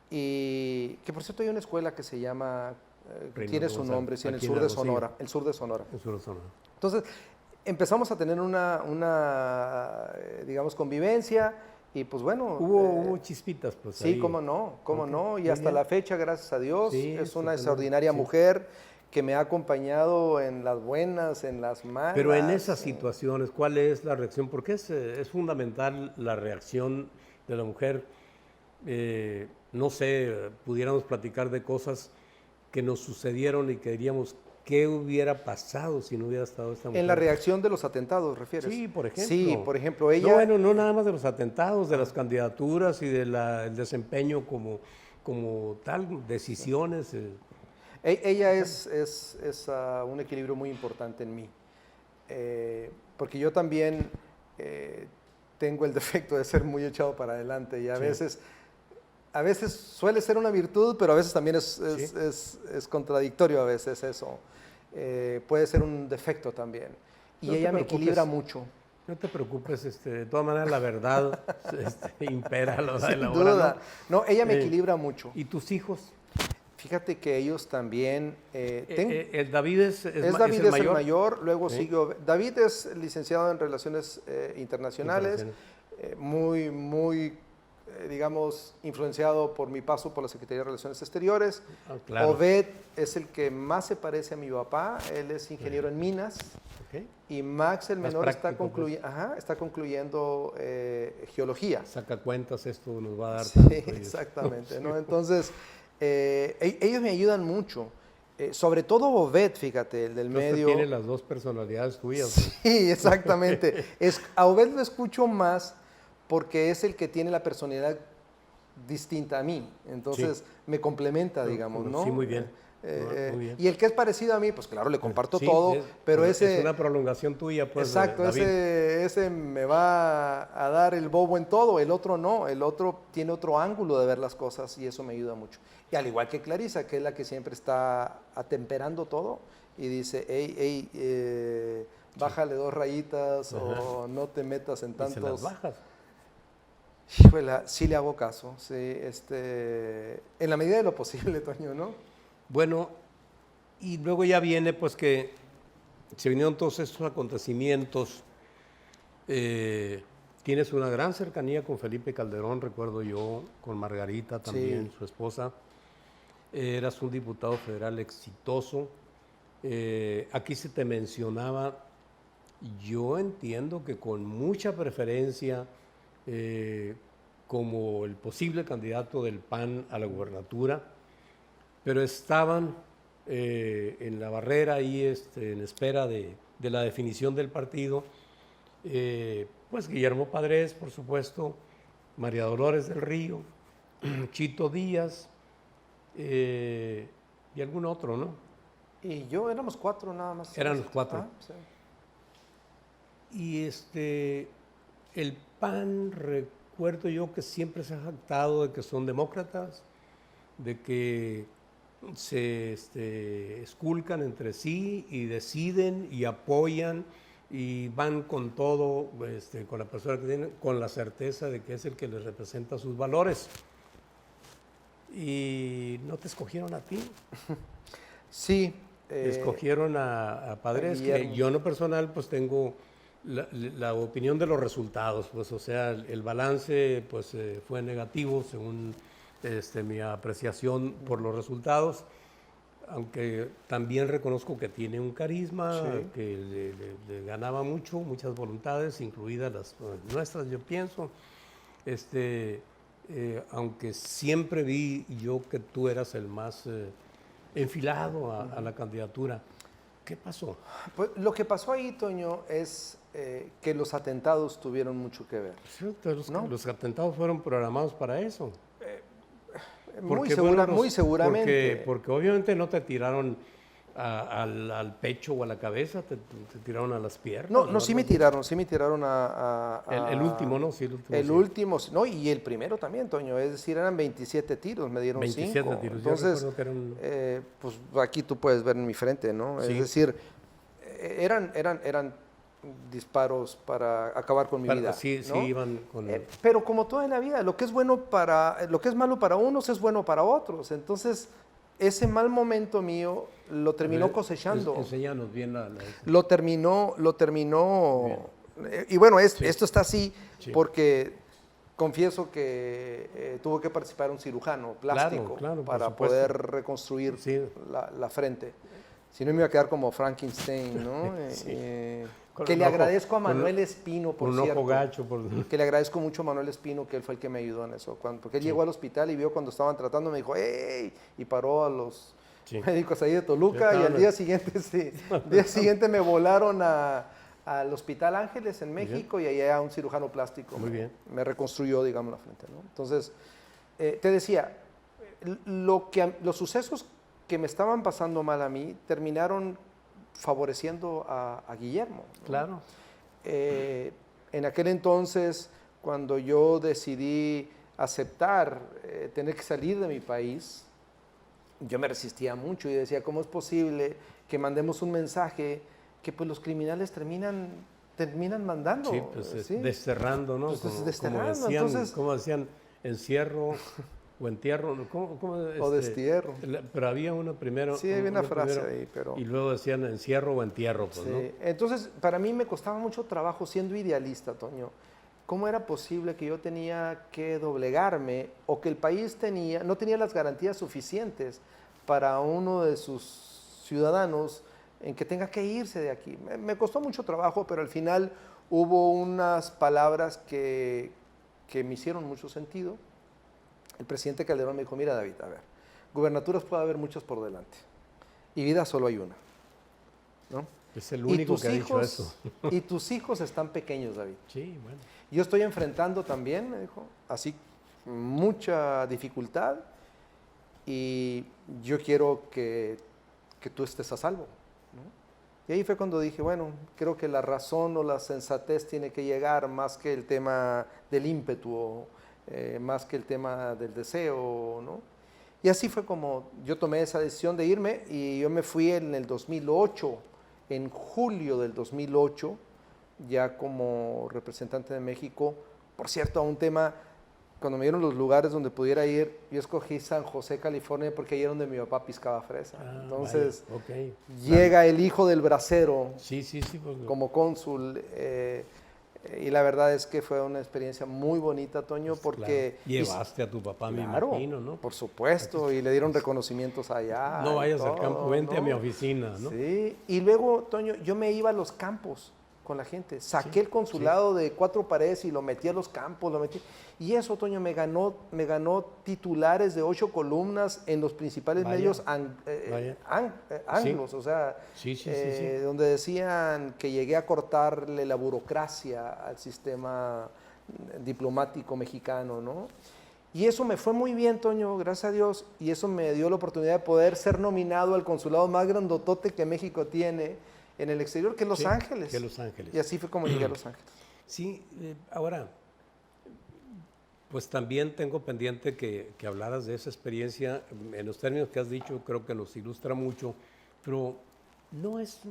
Speaker 1: Y que por cierto hay una escuela que se llama... tiene su nombre, sí, en el sur de Sonora. El sur de Sonora. Entonces, empezamos a tener una digamos, convivencia y pues bueno...
Speaker 2: Hubo chispitas, pues.
Speaker 1: Sí, ahí. Cómo no. Y hasta la fecha, gracias a Dios, es una extraordinaria mujer que me ha acompañado en las buenas, en las malas.
Speaker 2: Pero en esas situaciones, ¿cuál es la reacción? Porque es fundamental la reacción de la mujer. No sé, pudiéramos platicar de cosas que nos sucedieron y que diríamos, ¿qué hubiera pasado si no hubiera estado esta mujer?
Speaker 1: En la reacción de los atentados, ¿refieres?
Speaker 2: Sí, por ejemplo.
Speaker 1: Sí, por ejemplo, ella...
Speaker 2: No nada más de los atentados, de las candidaturas y del desempeño como tal, decisiones.
Speaker 1: Ella es un equilibrio muy importante en mí, porque yo también tengo el defecto de ser muy echado para adelante y a veces suele ser una virtud, pero a veces también es contradictorio a veces eso. Puede ser un defecto también. Y ella me equilibra mucho.
Speaker 2: No te preocupes, de todas maneras la verdad impera lo de la
Speaker 1: hora. Sin duda. No, ella me equilibra mucho.
Speaker 2: ¿Y tus hijos?
Speaker 1: Fíjate que ellos también...
Speaker 2: el David es el
Speaker 1: mayor, luego sigue... David es licenciado en Relaciones Internacionales, muy digamos, influenciado por mi paso por la Secretaría de Relaciones Exteriores.
Speaker 2: Claro.
Speaker 1: Obed es el que más se parece a mi papá, él es ingeniero en minas. Y Max, el menor, está concluyendo geología.
Speaker 2: Saca cuentas, esto nos va a dar...
Speaker 1: Sí, exactamente, ¿no? Entonces, ellos me ayudan mucho. Sobre todo Obed, fíjate, el del medio.
Speaker 2: Tiene las dos personalidades tuyas.
Speaker 1: Sí, exactamente. A Obed lo escucho más porque es el que tiene la personalidad distinta a mí, entonces me complementa, digamos, ¿no?
Speaker 2: Sí, muy bien. Muy bien.
Speaker 1: Y el que es parecido a mí, pues claro, le comparto
Speaker 2: Sí,
Speaker 1: todo, pero ese...
Speaker 2: Es una prolongación tuya, pues,
Speaker 1: Exacto,
Speaker 2: David.
Speaker 1: ese me va a dar el bobo en todo, el otro no, el otro tiene otro ángulo de ver las cosas y eso me ayuda mucho. Y al igual que Clarisa, que es la que siempre está atemperando todo y dice, hey, bájale 2 rayitas o no te metas en
Speaker 2: Y se las
Speaker 1: tantos...
Speaker 2: bajas.
Speaker 1: Híjole, sí le hago caso, sí, en la medida de lo posible, Toño, ¿no?
Speaker 2: Bueno, y luego ya viene pues que se vinieron todos estos acontecimientos. Tienes una gran cercanía con Felipe Calderón, recuerdo yo, con Margarita también,
Speaker 1: Sí.
Speaker 2: su esposa. Eras un diputado federal exitoso. Aquí se te mencionaba, yo entiendo que con mucha preferencia, como el posible candidato del PAN a la gubernatura, pero estaban en la barrera ahí en espera de la definición del partido, pues Guillermo Padres, por supuesto, María Dolores del Río, Chito Díaz y algún otro, ¿no?
Speaker 1: Y yo éramos 4 nada más.
Speaker 2: Eran los 4.
Speaker 1: Ah, sí.
Speaker 2: Y el PAN, recuerdo yo que siempre se ha jactado de que son demócratas, de que se esculcan entre sí y deciden y apoyan y van con todo, con la persona que tienen, con la certeza de que es el que les representa sus valores. Y no te escogieron a ti,
Speaker 1: Sí.
Speaker 2: escogieron a Padres, que yo en lo personal pues tengo la opinión de los resultados, pues o sea, el balance pues fue negativo según mi apreciación por los resultados, aunque también reconozco que tiene un carisma,
Speaker 1: Sí.
Speaker 2: que le ganaba mucho, muchas voluntades, incluidas las nuestras, yo pienso. Aunque siempre vi yo que tú eras el más enfilado a la candidatura. ¿Qué pasó?
Speaker 1: Pues lo que pasó ahí, Toño, es que los atentados tuvieron mucho que ver.
Speaker 2: Sí,
Speaker 1: ¿no?
Speaker 2: los atentados fueron programados para eso.
Speaker 1: Muy
Speaker 2: Porque
Speaker 1: seguramente.
Speaker 2: Porque obviamente no te tiraron al pecho o a la cabeza, te tiraron a las piernas.
Speaker 1: No, sí me tiraron
Speaker 2: El último, ¿no? Sí,
Speaker 1: el
Speaker 2: sí.
Speaker 1: último, no, y el primero también, Toño, es decir, eran 27 tiros, me dieron
Speaker 2: 27
Speaker 1: 5.
Speaker 2: tiros,
Speaker 1: Entonces,
Speaker 2: yo recuerdo que eran...
Speaker 1: pues aquí tú puedes ver en mi frente, ¿no?
Speaker 2: Sí.
Speaker 1: Es decir, eran disparos para acabar con mi vida.
Speaker 2: Sí,
Speaker 1: ¿no?
Speaker 2: sí, iban con...
Speaker 1: pero como todo en la vida, lo que es malo para unos es bueno para otros. Entonces, ese mal momento mío lo terminó cosechando.
Speaker 2: Enséñanos bien
Speaker 1: Lo terminó. Y bueno, esto está así porque confieso que tuvo que participar un cirujano plástico para poder reconstruir la frente. Si no me iba a quedar como Frankenstein, ¿no? Que le agradezco a Manuel Espino, por cierto.
Speaker 2: Un ojo gacho.
Speaker 1: Que le agradezco mucho a Manuel Espino, que él fue el que me ayudó en eso. Porque él llegó al hospital y vio cuando estaban tratando, me dijo, ¡ey! Y paró a los médicos ahí de Toluca y al día siguiente me volaron al Hospital Ángeles en México y allá un cirujano plástico me reconstruyó, digamos, la frente, ¿no? Entonces, te decía, los sucesos que me estaban pasando mal a mí terminaron favoreciendo a Guillermo, ¿no?
Speaker 2: Claro.
Speaker 1: En aquel entonces, cuando yo decidí aceptar tener que salir de mi país, yo me resistía mucho y decía, ¿cómo es posible que mandemos un mensaje que pues los criminales terminan mandando?
Speaker 2: Sí, pues desterrando, ¿no?
Speaker 1: Pues, desterrando.
Speaker 2: Como decían, encierro o entierro,
Speaker 1: o destierro.
Speaker 2: Pero había uno primero.
Speaker 1: Sí, había una frase ahí, pero...
Speaker 2: Y luego decían encierro o entierro, pues, ¿no?
Speaker 1: Entonces, para mí me costaba mucho trabajo siendo idealista, Toño. ¿Cómo era posible que yo tenía que doblegarme o que el país no tenía las garantías suficientes para uno de sus ciudadanos en que tenga que irse de aquí? Me costó mucho trabajo, pero al final hubo unas palabras que me hicieron mucho sentido. El presidente Calderón me dijo, mira David, a ver, gubernaturas puede haber muchas por delante y vida solo hay una, ¿no?
Speaker 2: Es el
Speaker 1: Y
Speaker 2: único
Speaker 1: tus
Speaker 2: que ha dicho
Speaker 1: hijos,
Speaker 2: eso.
Speaker 1: y tus hijos están pequeños, David.
Speaker 2: Sí, bueno.
Speaker 1: Yo estoy enfrentando también, me dijo, así mucha dificultad y yo quiero que tú estés a salvo, ¿no? Y ahí fue cuando dije, bueno, creo que la razón o la sensatez tiene que llegar más que el tema del ímpetu, o, más que el tema del deseo, ¿no? Y así fue como yo tomé esa decisión de irme y yo me fui en el 2008, en julio del 2008, ya como representante de México. Por cierto, a un tema, cuando me dieron los lugares donde pudiera ir, yo escogí San José, California, porque ahí era donde mi papá piscaba fresa. Entonces,
Speaker 2: vaya, okay.
Speaker 1: Llega el hijo del bracero
Speaker 2: Sí, porque...
Speaker 1: como cónsul, y la verdad es que fue una experiencia muy bonita, Toño,
Speaker 2: pues,
Speaker 1: porque...
Speaker 2: claro. Llevaste a tu papá,
Speaker 1: claro,
Speaker 2: me imagino, ¿no?
Speaker 1: por supuesto, y le dieron reconocimientos allá.
Speaker 2: No vayas
Speaker 1: todo,
Speaker 2: al campo, vente a mi
Speaker 1: ¿no?
Speaker 2: oficina, ¿no?
Speaker 1: Sí, y luego, Toño, yo me iba a los campos con la gente. Saqué el consulado de 4 paredes y lo metí a los campos, y eso, Toño, me ganó titulares de 8 columnas en los principales medios anglos, o sea, donde decían que llegué a cortarle la burocracia al sistema diplomático mexicano, ¿no? Y eso me fue muy bien, Toño, gracias a Dios, y eso me dio la oportunidad de poder ser nominado al consulado más grandotote que México tiene en el exterior, que es Los Ángeles.
Speaker 2: Que Los Ángeles.
Speaker 1: Y así fue como llegué a Los Ángeles.
Speaker 2: Sí, ahora, pues también tengo pendiente que hablaras de esa experiencia. En los términos que has dicho, creo que nos ilustra mucho, pero no es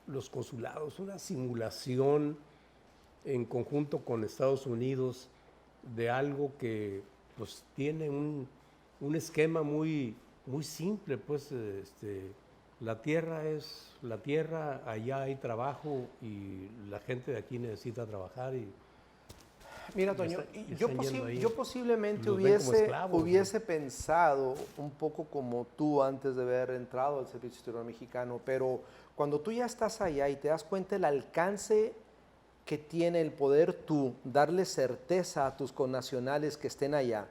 Speaker 2: los consulados una simulación en conjunto con Estados Unidos de algo que pues tiene un esquema muy simple, pues la tierra es la tierra, allá hay trabajo y la gente de aquí necesita trabajar. Y
Speaker 1: mira, Toño, yo posiblemente
Speaker 2: esclavos,
Speaker 1: hubiese pensado un poco como tú antes de haber entrado al Servicio Exterior Mexicano, pero cuando tú ya estás allá y te das cuenta del alcance que tiene el poder tú darle certeza a tus connacionales que estén allá,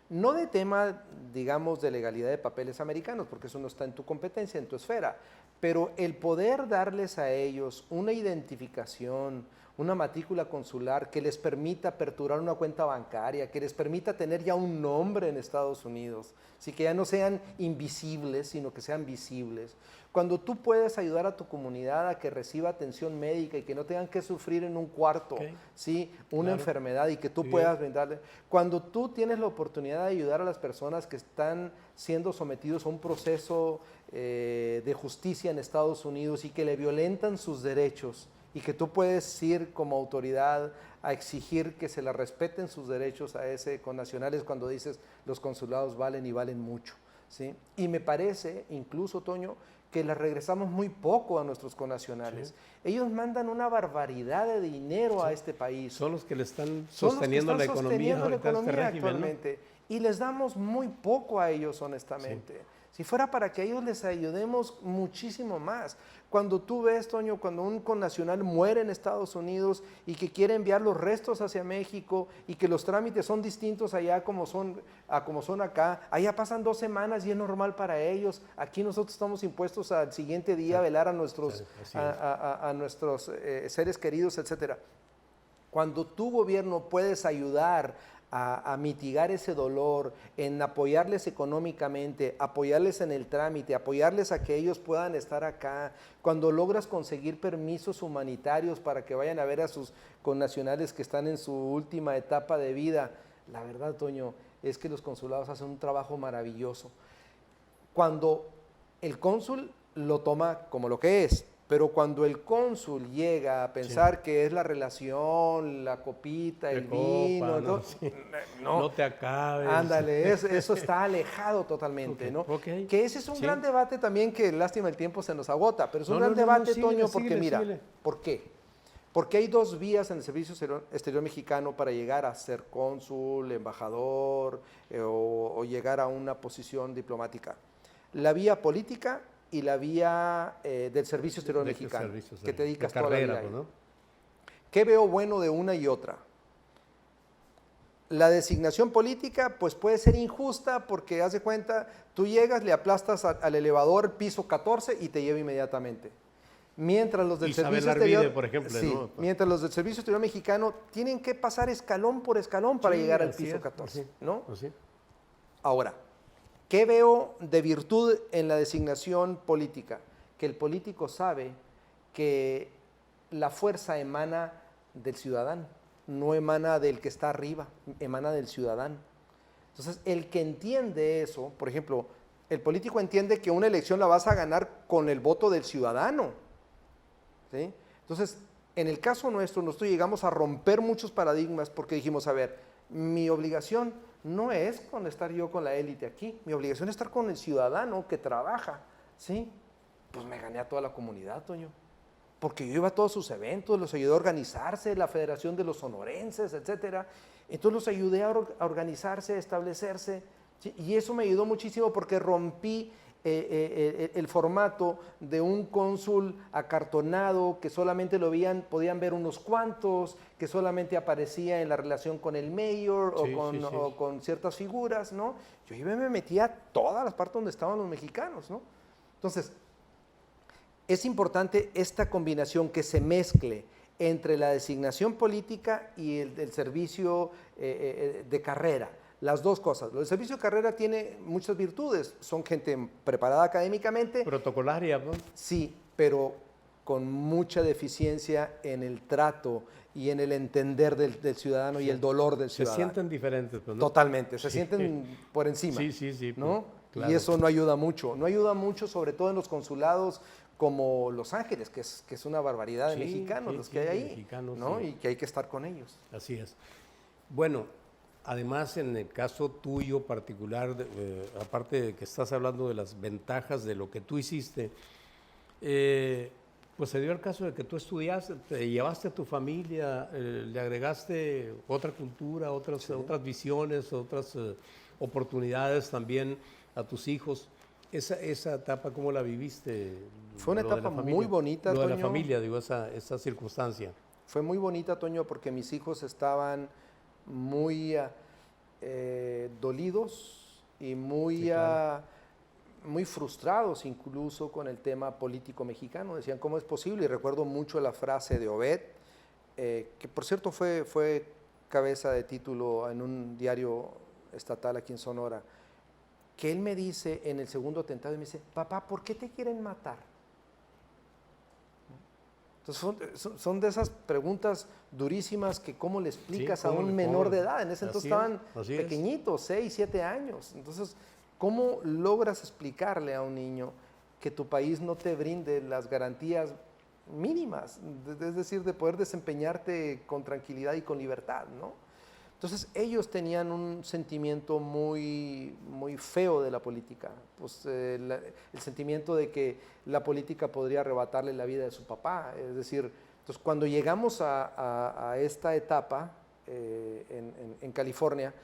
Speaker 1: no de tema, digamos, de legalidad de papeles americanos, porque eso no está en tu competencia, en tu esfera, pero el poder darles a ellos una identificación, una matrícula consular que les permita aperturar una cuenta bancaria, que les permita tener ya un nombre en Estados Unidos, así que ya no sean invisibles, sino que sean visibles. Cuando tú puedes ayudar a tu comunidad a que reciba atención médica y que no tengan que sufrir en un cuarto, ¿sí? Una enfermedad y que tú puedas brindarle. Cuando tú tienes la oportunidad de ayudar a las personas que están siendo sometidos a un proceso de justicia en Estados Unidos y que le violentan sus derechos y que tú puedes ir como autoridad a exigir que se le respeten sus derechos a ese connacionales cuando dices los consulados valen y valen mucho, ¿sí? Y me parece, incluso, Toño, que les regresamos muy poco a nuestros connacionales. Ellos mandan una barbaridad de dinero a este país.
Speaker 2: Son los que le están sosteniendo la economía
Speaker 1: actualmente. ¿No? Y les damos muy poco a ellos, honestamente. Si fuera para que ellos les ayudemos muchísimo más. Cuando tú ves, Toño, cuando un connacional muere en Estados Unidos y que quiere enviar los restos hacia México y que los trámites son distintos allá como son acá, allá pasan 2 semanas y es normal para ellos. Aquí nosotros estamos impuestos al siguiente día a velar a nuestros, a nuestros seres queridos, etcétera. Cuando tu gobierno puedes ayudar a mitigar ese dolor, en apoyarles económicamente, apoyarles en el trámite, apoyarles a que ellos puedan estar acá, cuando logras conseguir permisos humanitarios para que vayan a ver a sus connacionales que están en su última etapa de vida, la verdad, Toño, es que los consulados hacen un trabajo maravilloso. Cuando el cónsul lo toma como lo que es, pero cuando el cónsul llega a pensar que es la relación, la copita, el vino,
Speaker 2: no te acabes.
Speaker 1: Ándale, eso está alejado totalmente, ¿no? Que ese es un gran debate también, que lástima el tiempo se nos agota, pero es un gran debate, Toño, porque mira, ¿por qué? Porque hay 2 vías en el Servicio Exterior Mexicano para llegar a ser cónsul, embajador o llegar a una posición diplomática. La vía política y la vía del Servicio Exterior Mexicano, que te dedicas toda la vida. ¿No? ¿Qué veo bueno de una y otra? La designación política pues puede ser injusta porque, haz de cuenta, tú llegas, le aplastas al elevador piso 14 y te lleva inmediatamente. Mientras los del
Speaker 2: Isabel
Speaker 1: servicio
Speaker 2: Arvide,
Speaker 1: exterior,
Speaker 2: por ejemplo,
Speaker 1: sí,
Speaker 2: ¿no?
Speaker 1: mientras los del servicio exterior mexicano tienen que pasar escalón por escalón para
Speaker 2: Sí,
Speaker 1: llegar al
Speaker 2: así
Speaker 1: piso
Speaker 2: es,
Speaker 1: 14,
Speaker 2: así,
Speaker 1: ¿no?
Speaker 2: así.
Speaker 1: Ahora, ¿qué veo de virtud en la designación política? Que el político sabe que la fuerza emana del ciudadano, no emana del que está arriba, emana del ciudadano. Entonces, el que entiende eso, por ejemplo, el político entiende que una elección la vas a ganar con el voto del ciudadano, ¿sí? Entonces, en el caso nuestro, nosotros llegamos a romper muchos paradigmas porque dijimos, a ver, mi obligación no es con estar yo con la élite aquí, mi obligación es estar con el ciudadano que trabaja, ¿sí? Pues me gané a toda la comunidad, Toño, porque yo iba a todos sus eventos, los ayudé a organizarse, la Federación de los Sonorenses, etcétera. Entonces los ayudé a organizarse, a establecerse, ¿sí? Y eso me ayudó muchísimo porque rompí el formato de un cónsul acartonado que solamente lo veían, podían ver unos cuantos, que solamente aparecía en la relación con el mayor
Speaker 2: Sí,
Speaker 1: o con ciertas figuras, ¿no? Yo iba y me metía a todas las partes donde estaban los mexicanos, ¿no? Entonces, es importante esta combinación que se mezcle entre la designación política y el servicio de carrera. Las dos cosas. El servicio de carrera tiene muchas virtudes. Son gente preparada académicamente.
Speaker 2: Protocolaria, ¿no?
Speaker 1: Sí, pero con mucha deficiencia en el trato y en el entender del ciudadano y el dolor del
Speaker 2: Se
Speaker 1: ciudadano.
Speaker 2: sienten diferentes, pues, ¿no?
Speaker 1: Totalmente, se sienten por encima.
Speaker 2: Sí,
Speaker 1: ¿no?
Speaker 2: claro.
Speaker 1: Y eso no ayuda mucho. No ayuda mucho, sobre todo en los consulados como Los Ángeles, que es una barbaridad de
Speaker 2: Sí,
Speaker 1: mexicanos
Speaker 2: sí,
Speaker 1: los
Speaker 2: sí,
Speaker 1: que hay
Speaker 2: de
Speaker 1: ahí,
Speaker 2: mexicanos,
Speaker 1: ¿no?
Speaker 2: sí.
Speaker 1: Y que hay que estar con ellos.
Speaker 2: Así es. Bueno, además en el caso tuyo particular, aparte de que estás hablando de las ventajas de lo que tú hiciste, pues se dio el caso de que tú estudiaste, te llevaste a tu familia, le agregaste otra cultura, otras visiones, otras oportunidades también a tus hijos. Esa etapa, ¿cómo la viviste?
Speaker 1: Fue una
Speaker 2: Lo de la
Speaker 1: etapa
Speaker 2: familia.
Speaker 1: muy bonita,
Speaker 2: Lo de la
Speaker 1: Toño.
Speaker 2: familia, digo, esa circunstancia.
Speaker 1: Fue muy bonita, Toño, porque mis hijos estaban muy dolidos y muy,
Speaker 2: Sí, claro.
Speaker 1: muy frustrados incluso con el tema político mexicano. Decían, ¿cómo es posible? Y recuerdo mucho la frase de Obed, que por cierto fue cabeza de título en un diario estatal aquí en Sonora, que él me dice en el segundo atentado, y me dice, papá, ¿por qué te quieren matar? Entonces son de esas preguntas durísimas que cómo le explicas a un menor de edad. En ese entonces estaban pequeñitos, 6, 7 años. Entonces, ¿cómo logras explicarle a un niño que tu país no te brinde las garantías mínimas? Es decir, de poder desempeñarte con tranquilidad y con libertad, ¿no? Entonces ellos tenían un sentimiento muy, muy feo de la política, pues el sentimiento de que la política podría arrebatarle la vida de su papá. Es decir, entonces cuando llegamos a esta etapa en California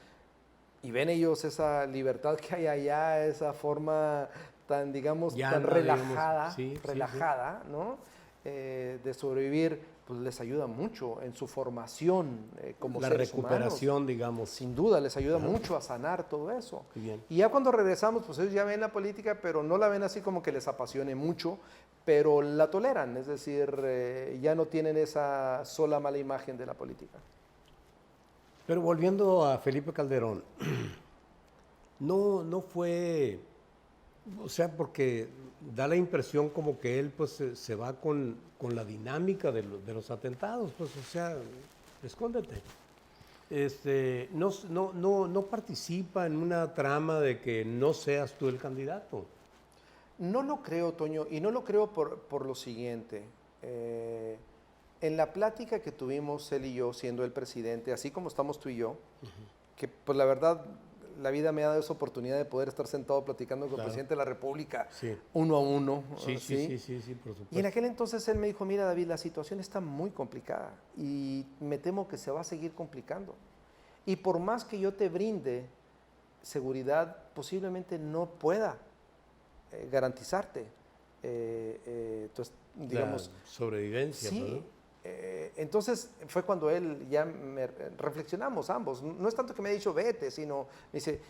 Speaker 1: y ven ellos esa libertad que hay allá, esa forma tan, digamos,
Speaker 2: Ya
Speaker 1: tan
Speaker 2: no,
Speaker 1: relajada,
Speaker 2: digamos,
Speaker 1: relajada, ¿no? De sobrevivir, pues les ayuda mucho en su formación como
Speaker 2: la
Speaker 1: seres
Speaker 2: recuperación,
Speaker 1: humanos.
Speaker 2: digamos.
Speaker 1: Sin duda, les ayuda mucho a sanar todo eso.
Speaker 2: Muy bien.
Speaker 1: Y ya cuando regresamos, pues ellos ya ven la política, pero no la ven así como que les apasione mucho, pero la toleran, es decir, ya no tienen esa sola mala imagen de la política.
Speaker 2: Pero volviendo a Felipe Calderón, no fue, o sea, porque da la impresión como que él pues se va con la dinámica de los atentados, pues, o sea, escóndete. No participa en una trama de que no seas tú el candidato.
Speaker 1: No lo creo, Toño, y no lo creo por lo siguiente. En la plática que tuvimos él y yo, siendo el presidente, así como estamos tú y yo, que pues la verdad, la vida me ha dado esa oportunidad de poder estar sentado platicando con el presidente de la República, uno a uno.
Speaker 2: Sí, por supuesto.
Speaker 1: Y en aquel entonces él me dijo, mira David, la situación está muy complicada y me temo que se va a seguir complicando. Y por más que yo te brinde seguridad, posiblemente no pueda garantizarte. Entonces, digamos,
Speaker 2: la sobrevivencia.
Speaker 1: sí.
Speaker 2: ¿No?
Speaker 1: Entonces fue cuando él ya reflexionamos ambos. No es tanto que me ha dicho vete, sino me dice,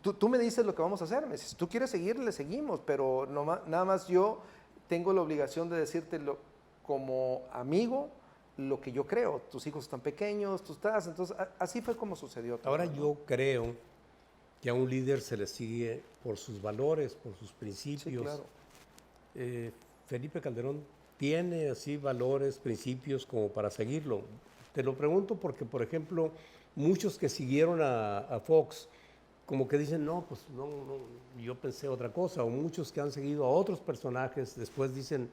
Speaker 1: tú me dices lo que vamos a hacer. Me dice, si tú quieres seguir, le seguimos, pero nada más yo tengo la obligación de decirte como amigo lo que yo creo. Tus hijos están pequeños, tú estás, entonces así fue como sucedió todo,
Speaker 2: Ahora
Speaker 1: ¿no?
Speaker 2: yo creo que a un líder se le sigue por sus valores, por sus principios.
Speaker 1: Sí, claro.
Speaker 2: Felipe Calderón tiene así valores, principios como para seguirlo. Te lo pregunto porque, por ejemplo, muchos que siguieron a Fox, como que dicen, no, pues no, yo pensé otra cosa, o muchos que han seguido a otros personajes, después dicen,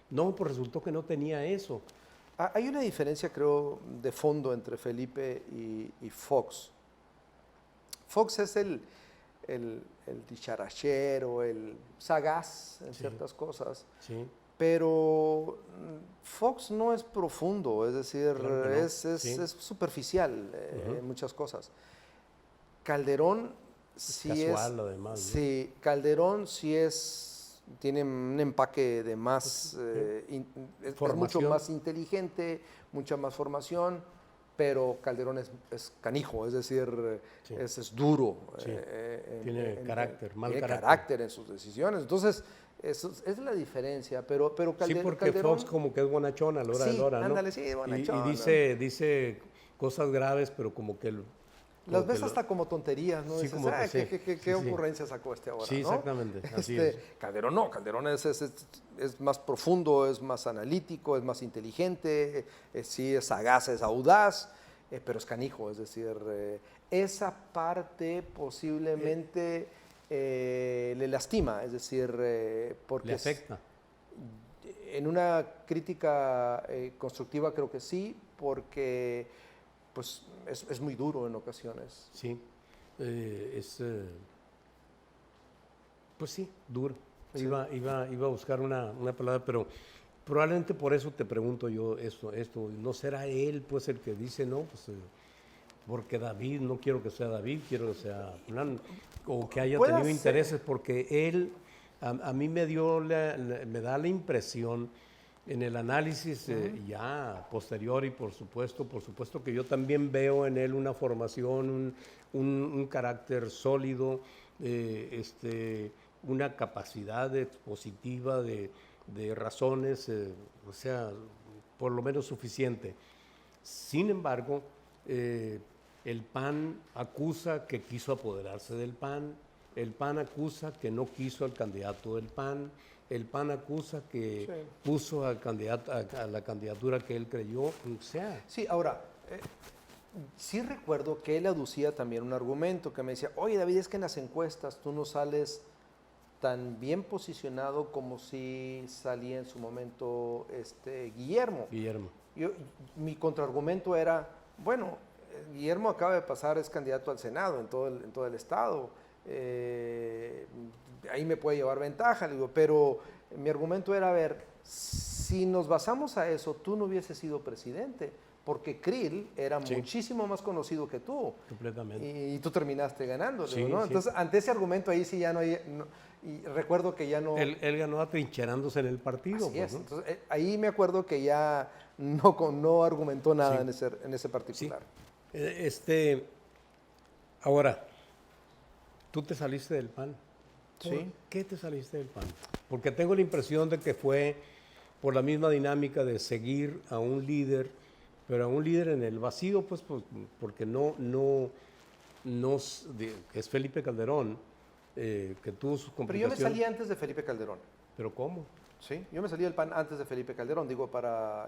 Speaker 2: no, pues resultó que no tenía eso.
Speaker 1: Hay una diferencia, creo, de fondo entre Felipe y Fox. Fox es el dicharachero, el sagaz en
Speaker 2: Sí.
Speaker 1: ciertas cosas,
Speaker 2: Sí,
Speaker 1: pero Fox no es profundo, es decir,
Speaker 2: claro que no.
Speaker 1: es
Speaker 2: Sí.
Speaker 1: superficial
Speaker 2: Ujú.
Speaker 1: en muchas cosas. Calderón sí
Speaker 2: casual, además, ¿no?
Speaker 1: sí, Calderón sí tiene un empaque de más, es mucho
Speaker 2: Formación.
Speaker 1: más inteligente, mucha más formación, pero Calderón es canijo, es decir,
Speaker 2: Sí.
Speaker 1: es duro.
Speaker 2: Sí. Tiene carácter, mal
Speaker 1: tiene
Speaker 2: carácter.
Speaker 1: carácter en sus decisiones. Entonces, eso es la diferencia, pero
Speaker 2: Sí, porque
Speaker 1: Calderón,
Speaker 2: Fox como que es bonachón a la hora de
Speaker 1: sí,
Speaker 2: la hora, ¿no?
Speaker 1: ándale, sí,
Speaker 2: Y
Speaker 1: bonachón, ¿no?
Speaker 2: dice cosas graves, pero como que...
Speaker 1: Las ves hasta como tonterías, ¿no?
Speaker 2: Sí,
Speaker 1: Dices,
Speaker 2: como que sí,
Speaker 1: ¿qué
Speaker 2: sí, sí.
Speaker 1: ocurrencia sacó este ahora,
Speaker 2: Sí,
Speaker 1: ¿no?
Speaker 2: exactamente, así es.
Speaker 1: Calderón no, Calderón es más profundo, es más analítico, es más inteligente, sí es sagaz, es audaz, pero es canijo, es decir, esa parte posiblemente le lastima, es decir, porque
Speaker 2: Le afecta.
Speaker 1: en una crítica constructiva creo que sí, porque pues es muy duro en ocasiones.
Speaker 2: Sí, pues sí, duro.
Speaker 1: Sí.
Speaker 2: Iba a buscar una palabra, pero probablemente por eso te pregunto yo esto. ¿No será él pues el que dice, no, pues porque David, no quiero que sea David, quiero que sea fulano, o que haya
Speaker 1: Puede
Speaker 2: tenido
Speaker 1: ser.
Speaker 2: intereses, porque él, a mí me da la impresión en el análisis ya posterior y por supuesto que yo también veo en él una formación, un carácter sólido, una capacidad expositiva de razones, o sea, por lo menos suficiente. Sin embargo, el PAN acusa que quiso apoderarse del PAN, el PAN acusa que no quiso al candidato del PAN, el PAN acusa que
Speaker 1: Sí.
Speaker 2: puso al candidato, a la candidatura que él creyó, o sea,
Speaker 1: Sí, ahora, sí recuerdo que él aducía también un argumento que me decía, oye David, es que en las encuestas tú no sales tan bien posicionado como si salía en su momento Guillermo.
Speaker 2: Guillermo.
Speaker 1: Mi contraargumento era, bueno, Guillermo acaba de pasar, es candidato al Senado en todo el estado, ahí me puede llevar ventaja, le digo, pero mi argumento era, a ver, si nos basamos a eso, tú no hubieses sido presidente, porque Krill era
Speaker 2: Sí.
Speaker 1: muchísimo más conocido que tú.
Speaker 2: Completamente.
Speaker 1: Y tú terminaste ganando,
Speaker 2: Sí,
Speaker 1: ¿no?
Speaker 2: sí.
Speaker 1: Entonces, ante ese argumento ahí sí ya no hay... y recuerdo que ya no...
Speaker 2: Él ganó atrincherándose en el partido.
Speaker 1: Así
Speaker 2: pues,
Speaker 1: es.
Speaker 2: ¿no?
Speaker 1: Entonces, ahí me acuerdo que ya no argumentó nada
Speaker 2: Sí.
Speaker 1: en ese
Speaker 2: Sí.
Speaker 1: particular.
Speaker 2: Ahora, tú te saliste del PAN. ¿Por
Speaker 1: Sí.
Speaker 2: qué te saliste del PAN? Porque tengo la impresión de que fue por la misma dinámica de seguir a un líder, pero a un líder en el vacío, pues porque es Felipe Calderón, que tuvo sus
Speaker 1: Pero yo me
Speaker 2: complicaciones.
Speaker 1: salí antes de Felipe Calderón.
Speaker 2: ¿Pero cómo?
Speaker 1: Sí, yo me salí del PAN antes de Felipe Calderón, digo,